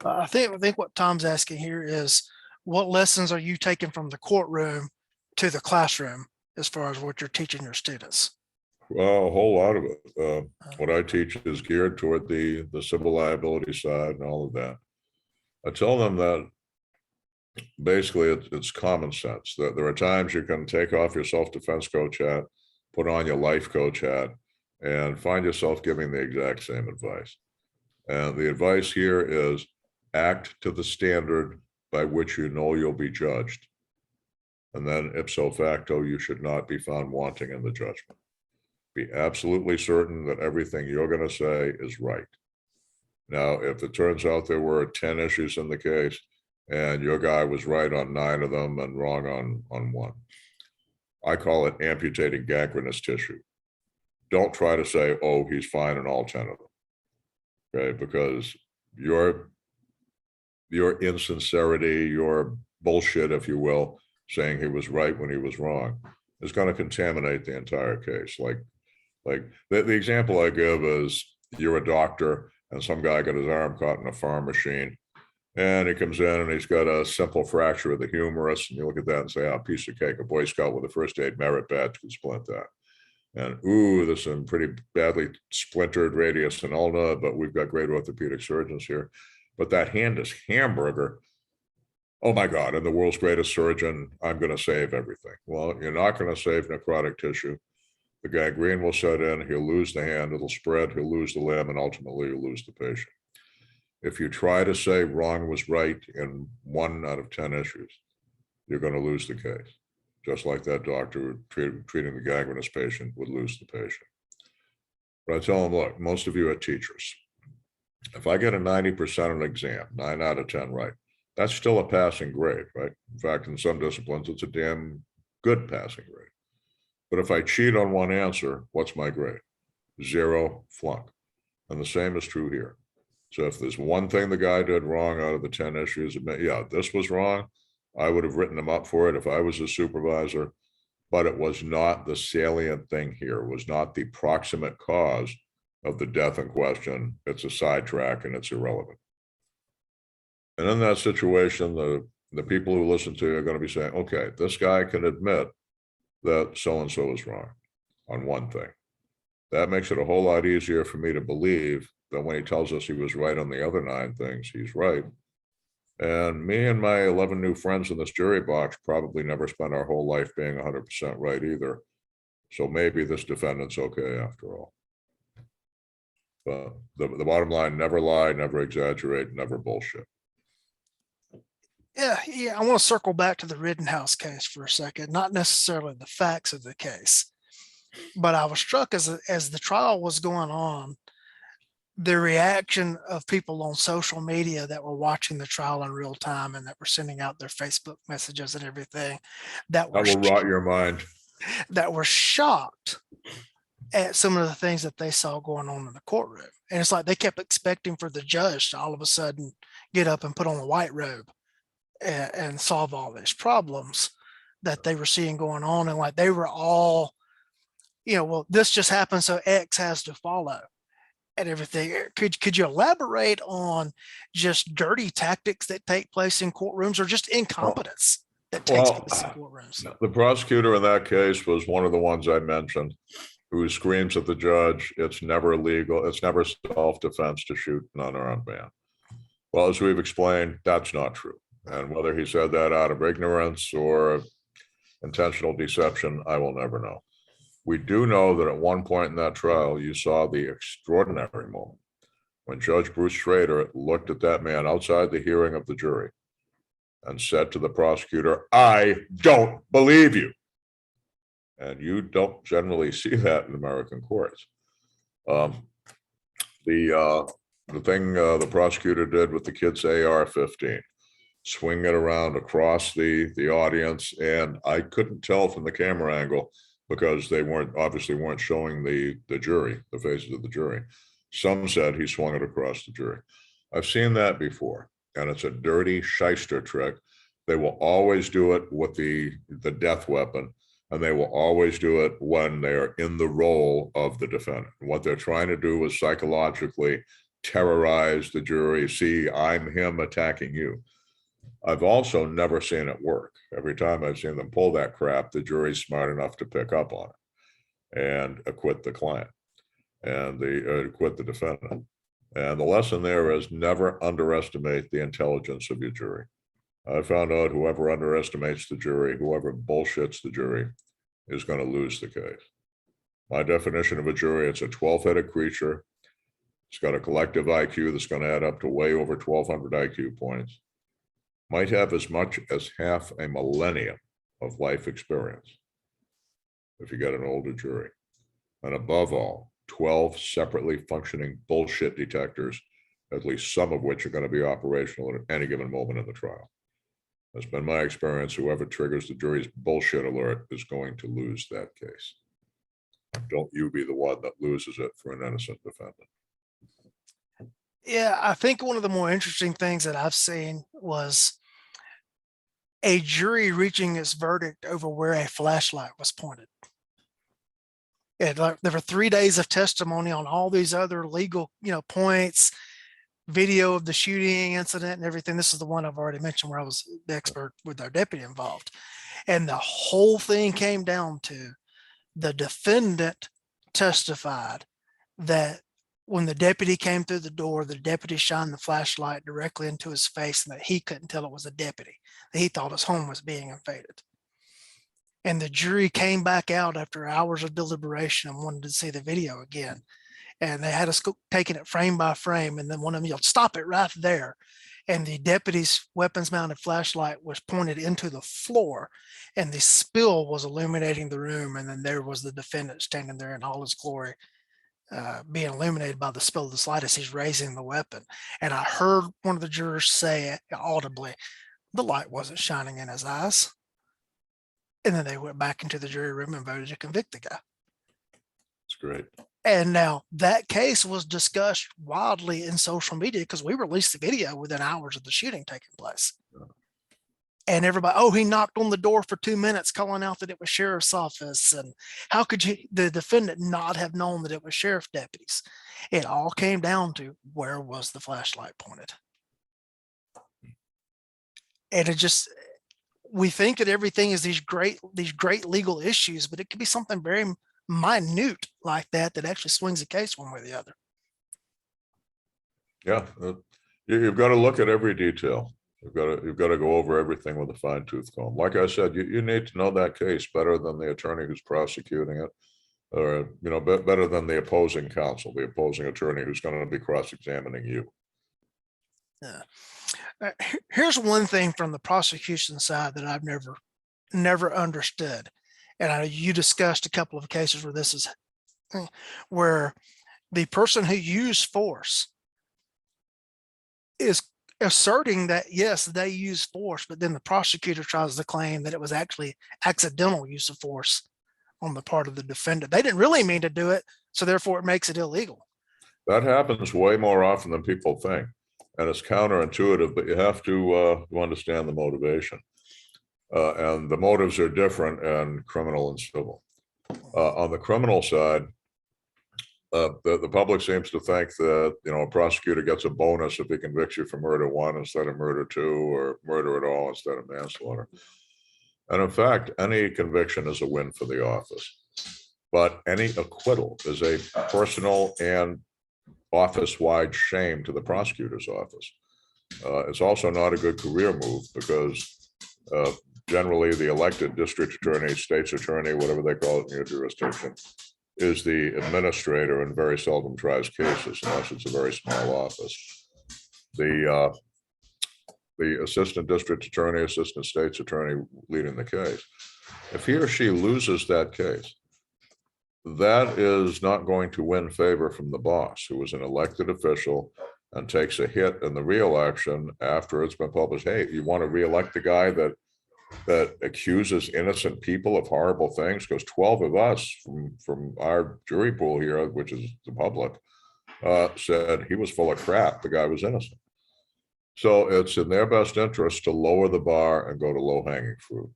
I think what Tom's asking here is, what lessons are you taking from the courtroom to the classroom as far as what you're teaching your students? Well, a whole lot of it. What I teach is geared toward the civil liability side and all of that. I tell them that basically it's common sense, that there are times you can take off your self-defense coach hat, put on your life coach hat, and find yourself giving the exact same advice. And the advice here is act to the standard by which you know you'll be judged. And then ipso facto, you should not be found wanting in the judgment. Be absolutely certain that everything you're going to say is right. Now, if it turns out there were 10 issues in the case and your guy was right on 9 of them and wrong on 1, I call it amputating gangrenous tissue. Don't try to say, oh, he's fine in all 10 of them. Okay, because your insincerity, your bullshit, if you will, saying he was right when he was wrong, is going to contaminate the entire case. Like the example I give is, you're a doctor and some guy got his arm caught in a farm machine, and he comes in and he's got a simple fracture of the humerus, and you look at that and say, oh, piece of cake, a Boy Scout with a first aid merit badge could splint that. And ooh, there's some pretty badly splintered radius and ulna, but we've got great orthopedic surgeons here. But that hand is hamburger. Oh my God, I'm the world's greatest surgeon, I'm going to save everything. Well, you're not going to save necrotic tissue. The gangrene will set in, he'll lose the hand, it'll spread, he'll lose the limb, and ultimately you'll lose the patient. If you try to say wrong was right in 1 out of 10 issues, you're going to lose the case. Just like that doctor treating the gangrenous patient would lose the patient. But I tell them, look, most of you are teachers. If I get a 90% on an exam, 9 out of 10 right, that's still a passing grade, right? In fact, in some disciplines, it's a damn good passing grade. But if I cheat on one answer, what's my grade? 0, flunk. And the same is true here. So if there's one thing the guy did wrong out of the 10 issues, yeah, this was wrong, I would have written him up for it if I was a supervisor, but it was not the salient thing here. It was not the proximate cause of the death in question. It's a sidetrack and it's irrelevant. And in that situation, the people who listen to you are going to be saying, okay, this guy can admit that so-and-so is wrong on one thing. That makes it a whole lot easier for me to believe that when he tells us he was right on the other 9 things, he's right. And me and my 11 new friends in this jury box probably never spent our whole life being 100% right either. So maybe this defendant's okay after all. But the bottom line, never lie, never exaggerate, never bullshit. Yeah, I want to circle back to the Rittenhouse case for a second, not necessarily the facts of the case, but I was struck as the trial was going on, the reaction of people on social media that were watching the trial in real time and that were sending out their Facebook messages and everything that will rot your mind. That were shocked at some of the things that they saw going on in the courtroom. And it's like they kept expecting for the judge to all of a sudden get up and put on a white robe and solve all these problems that they were seeing going on. And like they were all, well, this just happened, so X has to follow and everything. Could you elaborate on just dirty tactics that take place in courtrooms or just incompetence that takes place in courtrooms? The prosecutor in that case was one of the ones I mentioned, who screams at the judge, it's never legal, it's never self-defense to shoot an unarmed man. Well, as we've explained, that's not true. And whether he said that out of ignorance or intentional deception, I will never know. We do know that at one point in that trial, you saw the extraordinary moment when Judge Bruce Schrader looked at that man outside the hearing of the jury and said to the prosecutor, I don't believe you. And you don't generally see that in American courts. The thing the prosecutor did with the kid's AR-15, swing it around across the audience, and I couldn't tell from the camera angle because they obviously weren't showing the jury, the faces of the jury. Some said he swung it across the jury. I've seen that before, and it's a dirty shyster trick. They will always do it with the death weapon, and they will always do it when they're in the role of the defendant. What they're trying to do is psychologically terrorize the jury. See, I'm him attacking you. I've also never seen it work. Every time I've seen them pull that crap, the jury's smart enough to pick up on it and acquit the client and acquit the defendant. And the lesson there is never underestimate the intelligence of your jury. I found out whoever underestimates the jury, whoever bullshits the jury, is going to lose the case. My definition of a jury, it's a 12-headed creature. It's got a collective IQ that's going to add up to way over 1,200 IQ points. Might have as much as half a millennium of life experience if you get an older jury. And above all, 12 separately functioning bullshit detectors, at least some of which are going to be operational at any given moment in the trial. That's been my experience. Whoever triggers the jury's bullshit alert is going to lose that case. Don't you be the one that loses it for an innocent defendant. Yeah, I think one of the more interesting things that I've seen was a jury reaching its verdict over where a flashlight was pointed. And there were 3 days of testimony on all these other legal, points, video of the shooting incident and everything. This is the one I've already mentioned where I was the expert with our deputy involved. And the whole thing came down to the defendant testified that when the deputy came through the door, the deputy shined the flashlight directly into his face and that he couldn't tell it was a deputy, that he thought his home was being invaded. And the jury came back out after hours of deliberation and wanted to see the video again. And they had us taking it frame by frame. And then one of them yelled, "Stop it right there." And the deputy's weapons mounted flashlight was pointed into the floor, and the spill was illuminating the room. And then there was the defendant standing there in all his glory, being illuminated by the spill of the light as he's raising the weapon. And I heard one of the jurors say audibly, "The light wasn't shining in his eyes." And then they went back into the jury room and voted to convict the guy. It's great. And now that case was discussed wildly in social media because we released the video within hours of the shooting taking place. And everybody, "Oh, he knocked on the door for 2 minutes calling out that it was sheriff's office. And how could the defendant not have known that it was sheriff deputies?" It all came down to where was the flashlight pointed. And it just, we think that everything is these great legal issues, but it could be something very minute like that actually swings a case one way or the other. Yeah, you've got to look at every detail. You've got to go over everything with a fine tooth comb. Like I said, you need to know that case better than the attorney who's prosecuting it, or better than the opposing counsel, the opposing attorney who's going to be cross-examining you. Yeah. Here's one thing from the prosecution side that I've never understood. And I know you discussed a couple of cases where this is where the person who used force is asserting that, yes, they used force, but then the prosecutor tries to claim that it was actually accidental use of force on the part of the defendant. They didn't really mean to do it, so therefore it makes it illegal. That happens way more often than people think. And it's counterintuitive, but you have to understand the motivation. And the motives are different in criminal and civil. On the criminal side, the public seems to think that, a prosecutor gets a bonus if he convicts you for murder 1 instead of murder 2, or murder at all instead of manslaughter. And in fact, any conviction is a win for the office. But any acquittal is a personal and office-wide shame to the prosecutor's office. It's also not a good career move because generally the elected district attorney, state's attorney, whatever they call it in your jurisdiction, is the administrator and very seldom tries cases unless it's a very small office. The assistant district attorney, assistant state's attorney leading the case, if he or she loses that case, that is not going to win favor from the boss, who is an elected official and takes a hit in the reelection after it's been published. Hey, you want to reelect the guy that accuses innocent people of horrible things? Because 12 of us from our jury pool here, which is the public, said he was full of crap. The guy was innocent. So it's in their best interest to lower the bar and go to low-hanging fruit.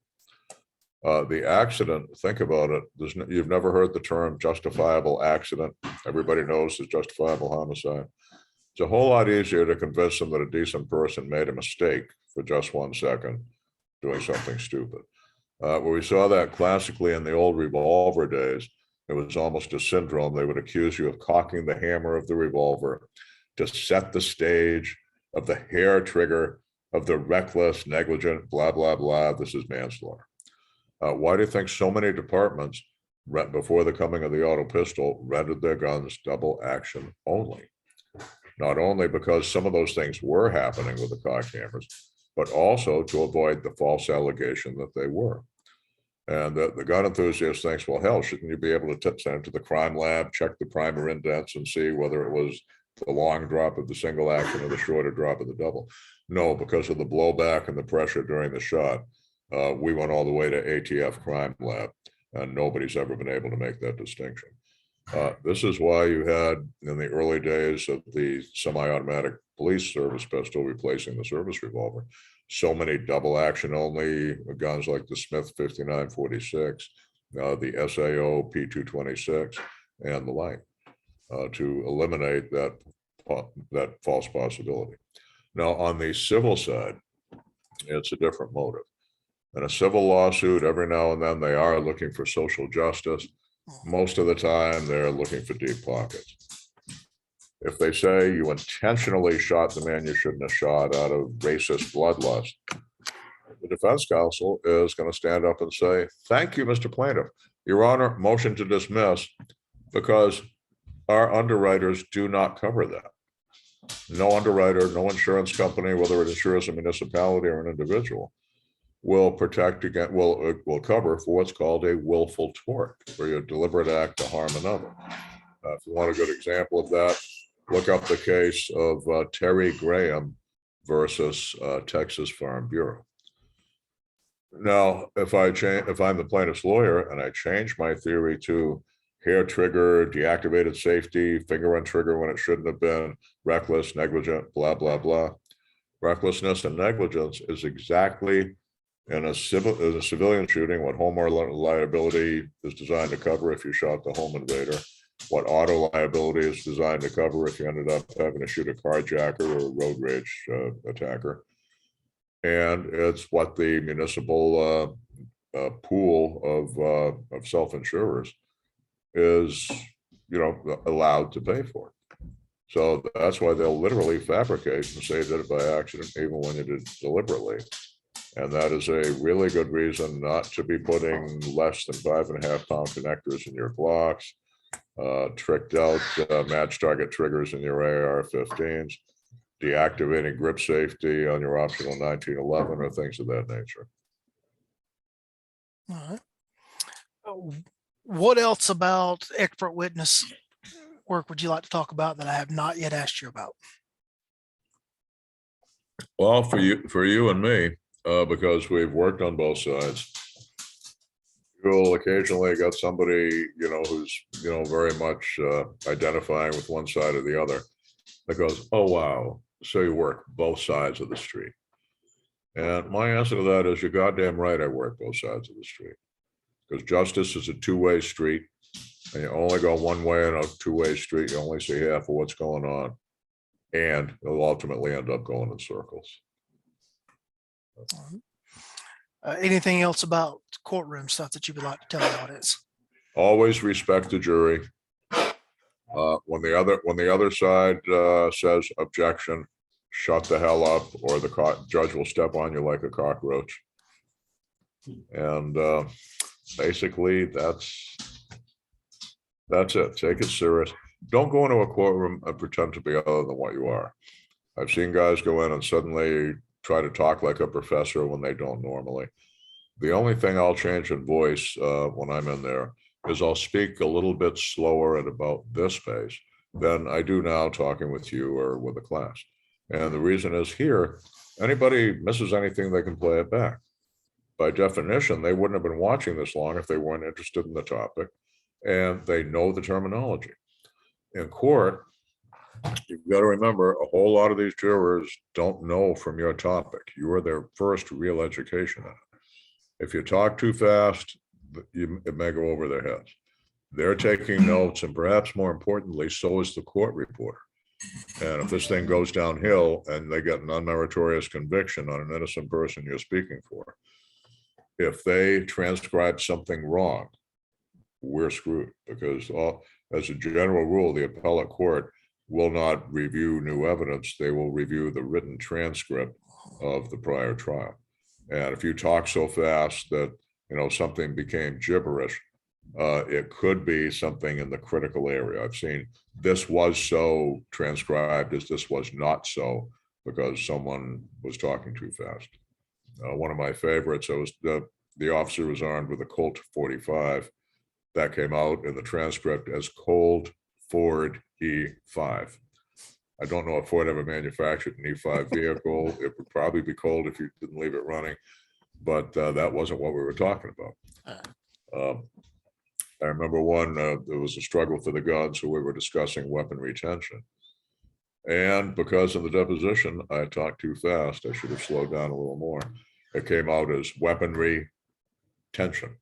The accident, think about it. You've never heard the term justifiable accident. Everybody knows it's justifiable homicide. It's a whole lot easier to convince them that a decent person made a mistake for just 1 second doing something stupid. Where we saw that classically in the old revolver days, it was almost a syndrome. They would accuse you of cocking the hammer of the revolver to set the stage of the hair trigger of the reckless, negligent, blah, blah, blah. This is manslaughter. Why do you think so many departments, before the coming of the auto pistol, rendered their guns double action only? Not only because some of those things were happening with the cocked hammers, but also to avoid the false allegation that they were. And the gun enthusiast thinks, well, hell, shouldn't you be able to send it to the crime lab, check the primer indents and see whether it was the long drop of the single action or the shorter drop of the double? No, because of the blowback and the pressure during the shot. We went all the way to ATF crime lab, and nobody's ever been able to make that distinction. This is why you had, in the early days of the semi-automatic police service pistol replacing the service revolver, so many double action only guns like the Smith 5946, the SAO P226, and the like, to eliminate that false possibility. Now, on the civil side, it's a different motive. In a civil lawsuit, every now and then they are looking for social justice. Most of the time, they're looking for deep pockets. If they say you intentionally shot the man you shouldn't have shot out of racist bloodlust, the defense counsel is going to stand up and say, thank you, Mr. Plaintiff. Your Honor, motion to dismiss, because our underwriters do not cover that. No underwriter, no insurance company, whether it insures a municipality or an individual, will protect against, will cover for what's called a willful tort, where you deliberate act to harm another. If you want a good example of that, look up the case of Terry Graham versus Texas Farm Bureau. Now, if I'm the plaintiff's lawyer and I change my theory to hair trigger, deactivated safety, finger on trigger when it shouldn't have been, reckless, negligent, blah, blah, blah. Recklessness and negligence is exactly in a civilian shooting what home liability is designed to cover if you shot the home invader, what auto liability is designed to cover if you ended up having to shoot a carjacker or a road rage attacker. And it's what the municipal pool of self-insurers is, allowed to pay for. So that's why they'll literally fabricate and say that by accident, even when you did it deliberately. And that is a really good reason not to be putting less than 5.5 pound connectors in your Glocks, tricked out match target triggers in your AR-15s, deactivating grip safety on your optional 1911 or things of that nature. All right. What else about expert witness work would you like to talk about that I have not yet asked you about? Well, for you and me, because we've worked on both sides, you'll occasionally get somebody, who's, very much identifying with one side or the other that goes, oh, wow, so you work both sides of the street. And my answer to that is, you're goddamn right, I work both sides of the street. Because justice is a two-way street, and you only go one way in a two-way street. You only see half of what's going on, and it'll ultimately end up going in circles. Anything else about courtroom stuff that you would like to tell the audience? Always respect the jury. When the other side says objection, shut the hell up, or the judge will step on you like a cockroach. And basically, that's it. Take it serious. Don't go into a courtroom and pretend to be other than what you are. I've seen guys go in and suddenly try to talk like a professor when they don't normally. The only thing I'll change in voice when I'm in there is I'll speak a little bit slower at about this pace than I do now talking with you or with a class. And the reason is, here, anybody misses anything, they can play it back. By definition, they wouldn't have been watching this long if they weren't interested in the topic and they know the terminology. In court, you've got to remember, a whole lot of these jurors don't know from your topic. You are their first real education on it. If you talk too fast, it may go over their heads. They're taking notes, and perhaps more importantly, so is the court reporter. And if this thing goes downhill and they get an unmeritorious conviction on an innocent person you're speaking for, if they transcribe something wrong, we're screwed, because as a general rule, the appellate court will not review new evidence. They will review the written transcript of the prior trial. And if you talk so fast that, something became gibberish, it could be something in the critical area. I've seen this was so transcribed as this was not so, because someone was talking too fast. One of my favorites, the officer was armed with a Colt 45. That came out in the transcript as Cold Ford E5. I don't know if Ford ever manufactured an E5 vehicle. It would probably be cold if you didn't leave it running, but that wasn't what we were talking about. I remember there was a struggle for the guns, so we were discussing weapon retention. And because of the deposition, I talked too fast. I should have slowed down a little more. It came out as weaponry tension.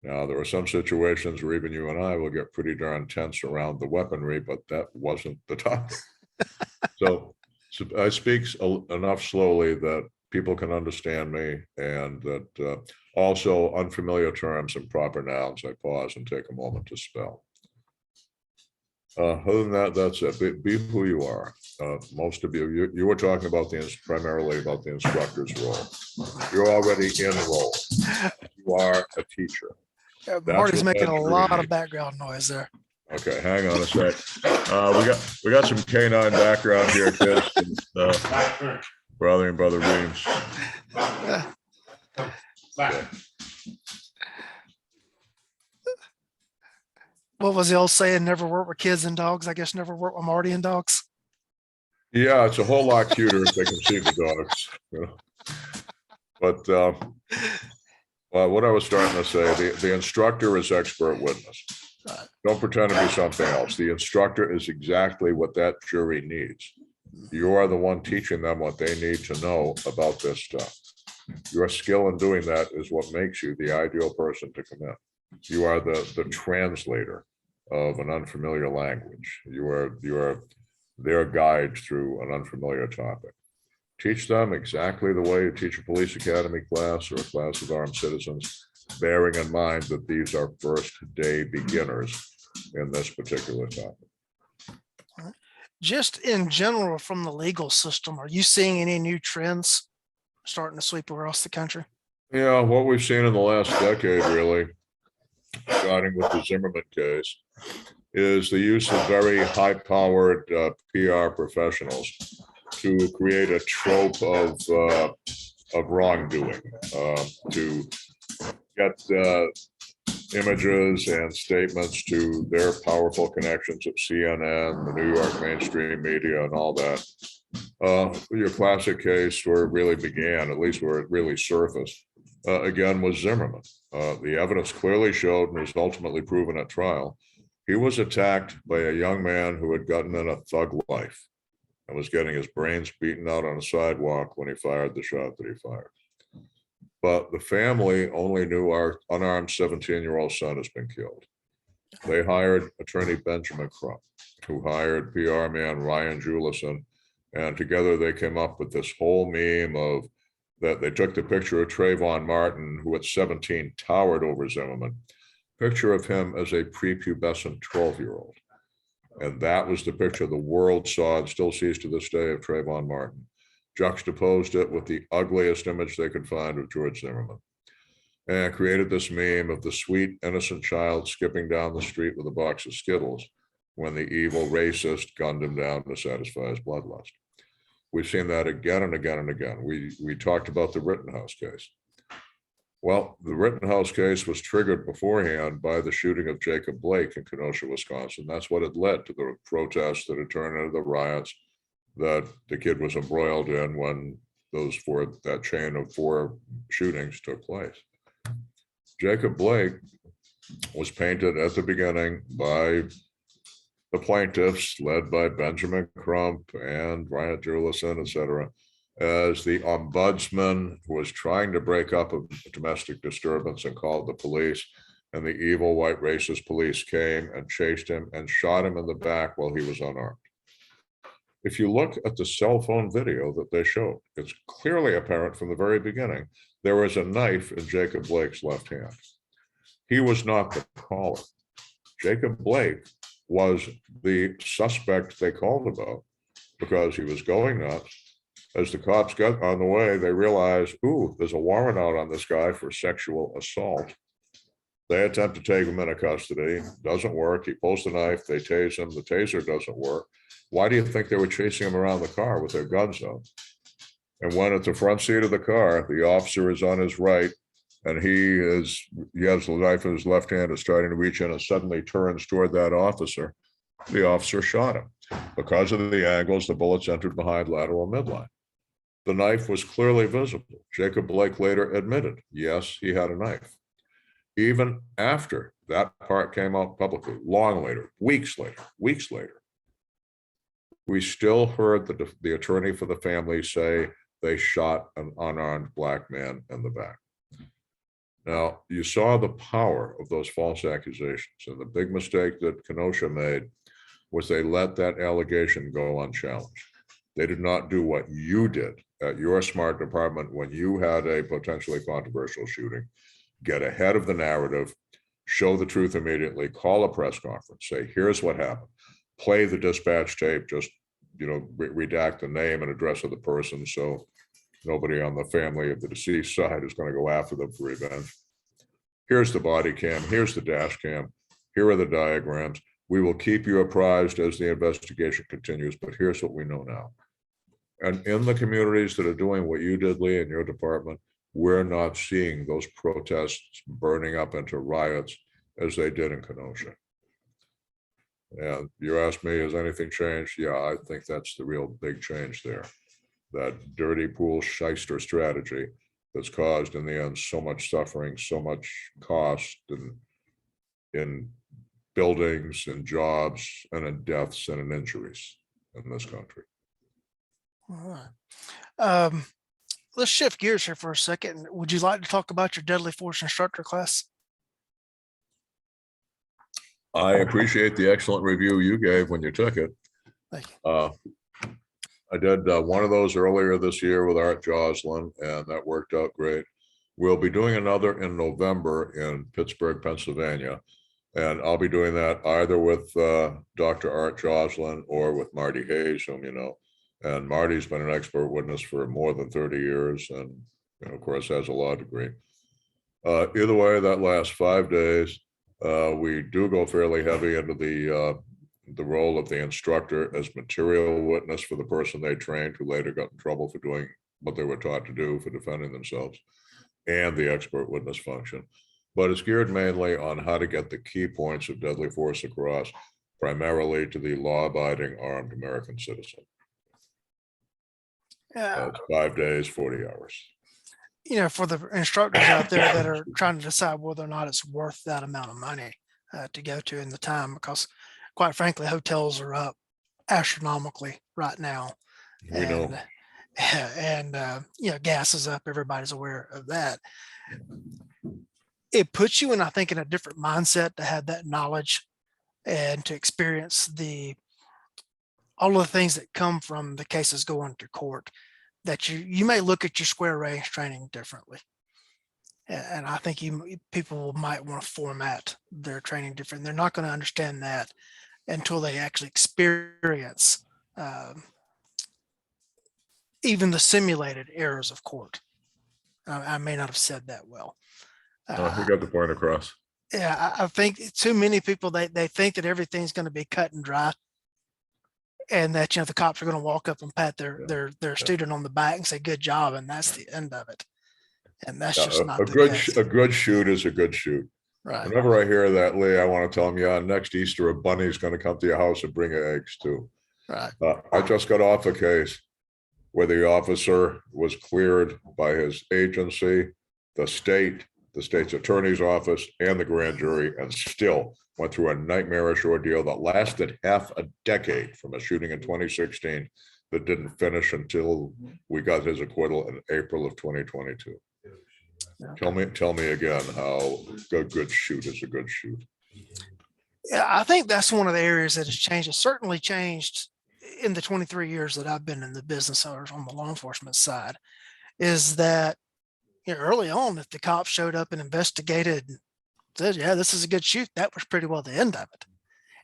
Now, there are some situations where even you and I will get pretty darn tense around the weaponry, but that wasn't the topic. So I speak enough slowly that people can understand me, and that also unfamiliar terms and proper nouns, I pause and take a moment to spell. Other than that, that's it. Be who you are. Most of you were talking about primarily about the instructor's role. You're already enrolled. You are a teacher. Marty's making a lot of needs. background noise there. Okay, hang on a sec. We got some canine background here, kids. Brother and brother Weems. Okay. What was the old saying? Never work with kids and dogs. I guess never work with Marty and dogs. Yeah, it's a whole lot cuter if they can see the dogs. You know? But what I was starting to say, the instructor is expert witness. Don't pretend to be something else. The instructor is exactly what that jury needs. You are the one teaching them what they need to know about this stuff. Your skill in doing that is what makes you the ideal person to come in. You are the translator of an unfamiliar language. You are their guide through an unfamiliar topic. Teach them exactly the way you teach a police academy class or a class of armed citizens, bearing in mind that these are first day beginners in this particular topic. Just in general, from the legal system, are you seeing any new trends starting to sweep across the country? Yeah, what we've seen in the last decade, really, starting with the Zimmerman case, is the use of very high-powered PR professionals to create a trope of wrongdoing, to get images and statements to their powerful connections at CNN, the New York mainstream media, and all that. Your classic case where it really began, at least where it really surfaced, again, was Zimmerman. The evidence clearly showed, and was ultimately proven at trial, he was attacked by a young man who had gotten in a thug life and was getting his brains beaten out on a sidewalk when he fired the shot that he fired. But the family only knew our unarmed 17-year-old son has been killed. They hired attorney Benjamin Crump, who hired PR man Ryan Jewelison, and together they came up with this whole meme of that they took the picture of Trayvon Martin, who at 17 towered over Zimmerman, picture of him as a prepubescent 12-year-old. And that was the picture the world saw and still sees to this day of Trayvon Martin. Juxtaposed it with the ugliest image they could find of George Zimmerman, and created this meme of the sweet, innocent child skipping down the street with a box of Skittles when the evil racist gunned him down to satisfy his bloodlust. We've seen that again and again and again. We talked about the Rittenhouse case. Well, the Rittenhouse case was triggered beforehand by the shooting of Jacob Blake in Kenosha, Wisconsin. That's what had led to the protests that had turned into the riots that the kid was embroiled in when that chain of 4 shootings took place. Jacob Blake was painted at the beginning by the plaintiffs, led by Benjamin Crump and Ryan Jewelison, et cetera, as the ombudsman who was trying to break up a domestic disturbance and called the police, and the evil white racist police came and chased him and shot him in the back while he was unarmed. If you look at the cell phone video that they showed, it's clearly apparent from the very beginning, there was a knife in Jacob Blake's left hand. He was not the caller. Jacob Blake was the suspect they called about because he was going nuts. As the cops got on the way, they realized, ooh, there's a warrant out on this guy for sexual assault. They attempt to take him into custody. Doesn't work. He pulls the knife. They tase him. The taser doesn't work. Why do you think they were chasing him around the car with their guns out? And when at the front seat of the car, the officer is on his right, and he has the knife in his left hand, is starting to reach in and suddenly turns toward that officer. The officer shot him. Because of the angles, the bullets entered behind lateral midline. The knife was clearly visible. Jacob Blake later admitted, yes, he had a knife. Even after that part came out publicly, long later, weeks later, we still heard the attorney for the family say they shot an unarmed black man in the back. Now, you saw the power of those false accusations, and the big mistake that Kenosha made was they let that allegation go unchallenged. They did not do what you did at your smart department when you had a potentially controversial shooting. Get ahead of the narrative, show the truth immediately, call a press conference, say, here's what happened. play the dispatch tape, just, redact the name and address of the person, so nobody on the family of the deceased side is going to go after them for revenge. Here's the body cam, here's the dash cam, here are the diagrams. We will keep you apprised as the investigation continues, but here's what we know now. And in the communities that are doing what you did, Lee, in your department, we're not seeing those protests burning up into riots as they did in Kenosha. And you asked me, has anything changed? Yeah, I think that's the real big change there. That dirty pool shyster strategy that's caused in the end so much suffering, so much cost in buildings and jobs and in deaths and in injuries in this country. All right. Let's shift gears here for a second. Would you like to talk about your deadly force instructor class? I appreciate the excellent review you gave when you took it. Thank you. I did one of those earlier this year with Art Joslin, and that worked out great. We'll be doing another in November in Pittsburgh, Pennsylvania, and I'll be doing that either with Dr. Art Joslin or with Marty Hayes, whom you know. And Marty's been an expert witness for more than 30 years, and of course has a law degree. Either way, that lasts 5 days. We do go fairly heavy into the role of the instructor as material witness for the person they trained, who later got in trouble for doing what they were taught to do for defending themselves, and the expert witness function. But it's geared mainly on how to get the key points of deadly force across, primarily to the law-abiding armed American citizen. Yeah. 5 days, 40 hours. For the instructors out there that are trying to decide whether or not it's worth that amount of money to go to in the time, because quite frankly, hotels are up astronomically right now. We know. And gas is up. Everybody's aware of that. It puts you in, I think, in a different mindset to have that knowledge and to experience all of the things that come from the cases going to court, that you may look at your square range training differently. And I think people might want to format their training different. They're not going to understand that until they actually experience even the simulated errors of court. I may not have said that well. You got the point across. Yeah, I think too many people, they think that everything's going to be cut and dry, and that the cops are going to walk up and pat their student on the back and say good job, and that's the end of it. And that's just not the case. A good shoot is a good shoot. Right. Whenever I hear that, Lee, I want to tell them, yeah, next Easter a bunny's going to come to your house and bring you eggs too. Right. I just got off a case where the officer was cleared by his agency, the state's attorney's office, and the grand jury, and still went through a nightmarish ordeal that lasted half a decade from a shooting in 2016 that didn't finish until we got his acquittal in April of 2022. Okay. Tell me again how a good shoot is a good shoot. Yeah, I think that's one of the areas that has changed. It's certainly changed in the 23 years that I've been in the business or on the law enforcement side, is that early on, if the cops showed up and investigated and said, yeah, this is a good shoot, that was pretty well the end of it.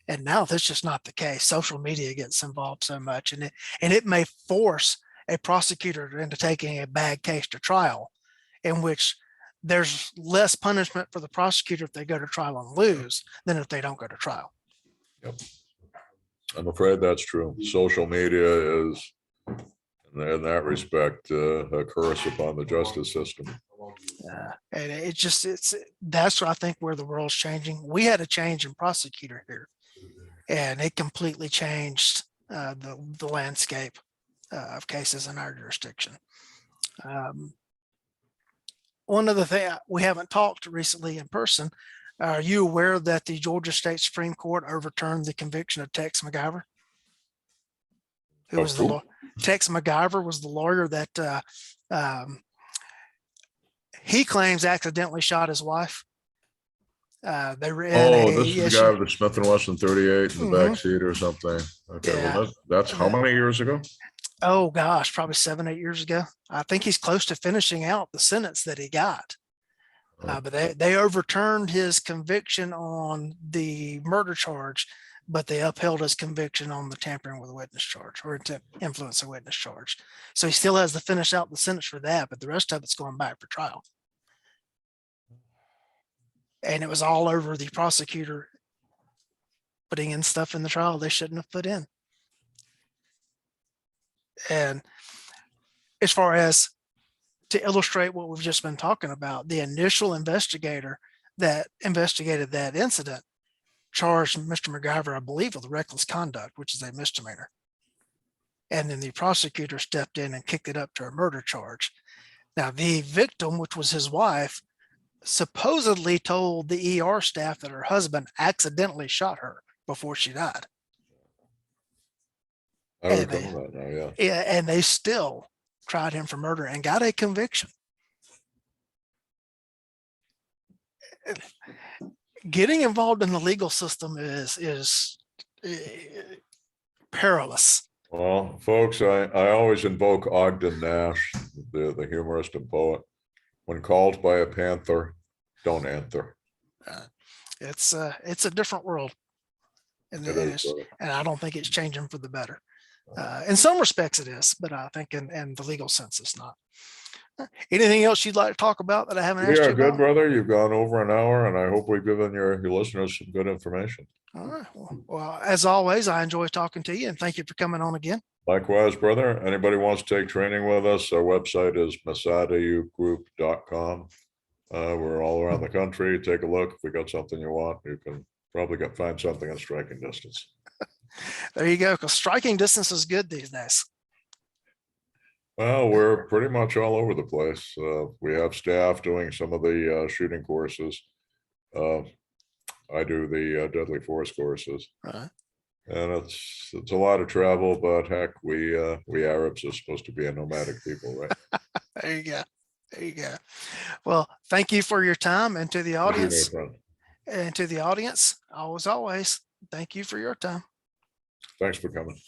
And now that's just not the case. Social media gets involved so much, and it may force a prosecutor into taking a bad case to trial, in which there's less punishment for the prosecutor if they go to trial and lose than if they don't go to trial. Yep. I'm afraid that's true. Social media is, in that respect, a curse upon the justice system. And that's what I think where the world's changing. We had a change in prosecutor here, and it completely changed the landscape of cases in our jurisdiction. One other thing, we haven't talked recently in person. Are you aware that the Georgia State Supreme Court overturned the conviction of Tex McIver? Tex McIver was the lawyer that he claims accidentally shot his wife. They were in this is the guy with the Smith & Wesson 38 in the back seat or something. Okay, yeah. Well, that's how many years ago? Oh gosh, probably 7-8 years ago. I think he's close to finishing out the sentence that he got. But they overturned his conviction on the murder charge but they upheld his conviction on the tampering with a witness charge or to influence a witness charge. So he still has to finish out the sentence for that, but the rest of it's going back for trial. And it was all over the prosecutor putting in stuff in the trial they shouldn't have put in. And as far as to illustrate what we've just been talking about, the initial investigator that investigated that incident charged Mr. MacGyver, I believe, with reckless conduct, which is a misdemeanor. And then the prosecutor stepped in and kicked it up to a murder charge. Now, the victim, which was his wife, supposedly told the ER staff that her husband accidentally shot her before she died. I recall that now, yeah. Yeah, and they still tried him for murder and got a conviction. Getting involved in the legal system is perilous. Well, folks, I always invoke Ogden Nash, the humorist and poet. When called by a panther, don't answer. It's a different world, and I don't think it's changing for the better. In some respects it is, but I think in the legal sense it's not. Anything else you'd like to talk about that I haven't asked you about? Good, brother. You've gone over an hour, and I hope we've given your listeners some good information. All right. Well, as always, I enjoy talking to you, and thank you for coming on again. Likewise, brother. Anybody wants to take training with us, our website is masadayoobgroup.com. We're all around the country. Take a look. If we got something you want, you can probably find something in striking distance. There you go, because striking distance is good these days. Well, we're pretty much all over the place. We have staff doing some of the shooting courses. I do the deadly force courses. Right. And it's a lot of travel, but heck, we Arabs are supposed to be a nomadic people, right? There you go. There you go. Well, thank you for your time, and to the audience, always, thank you for your time. Thanks for coming.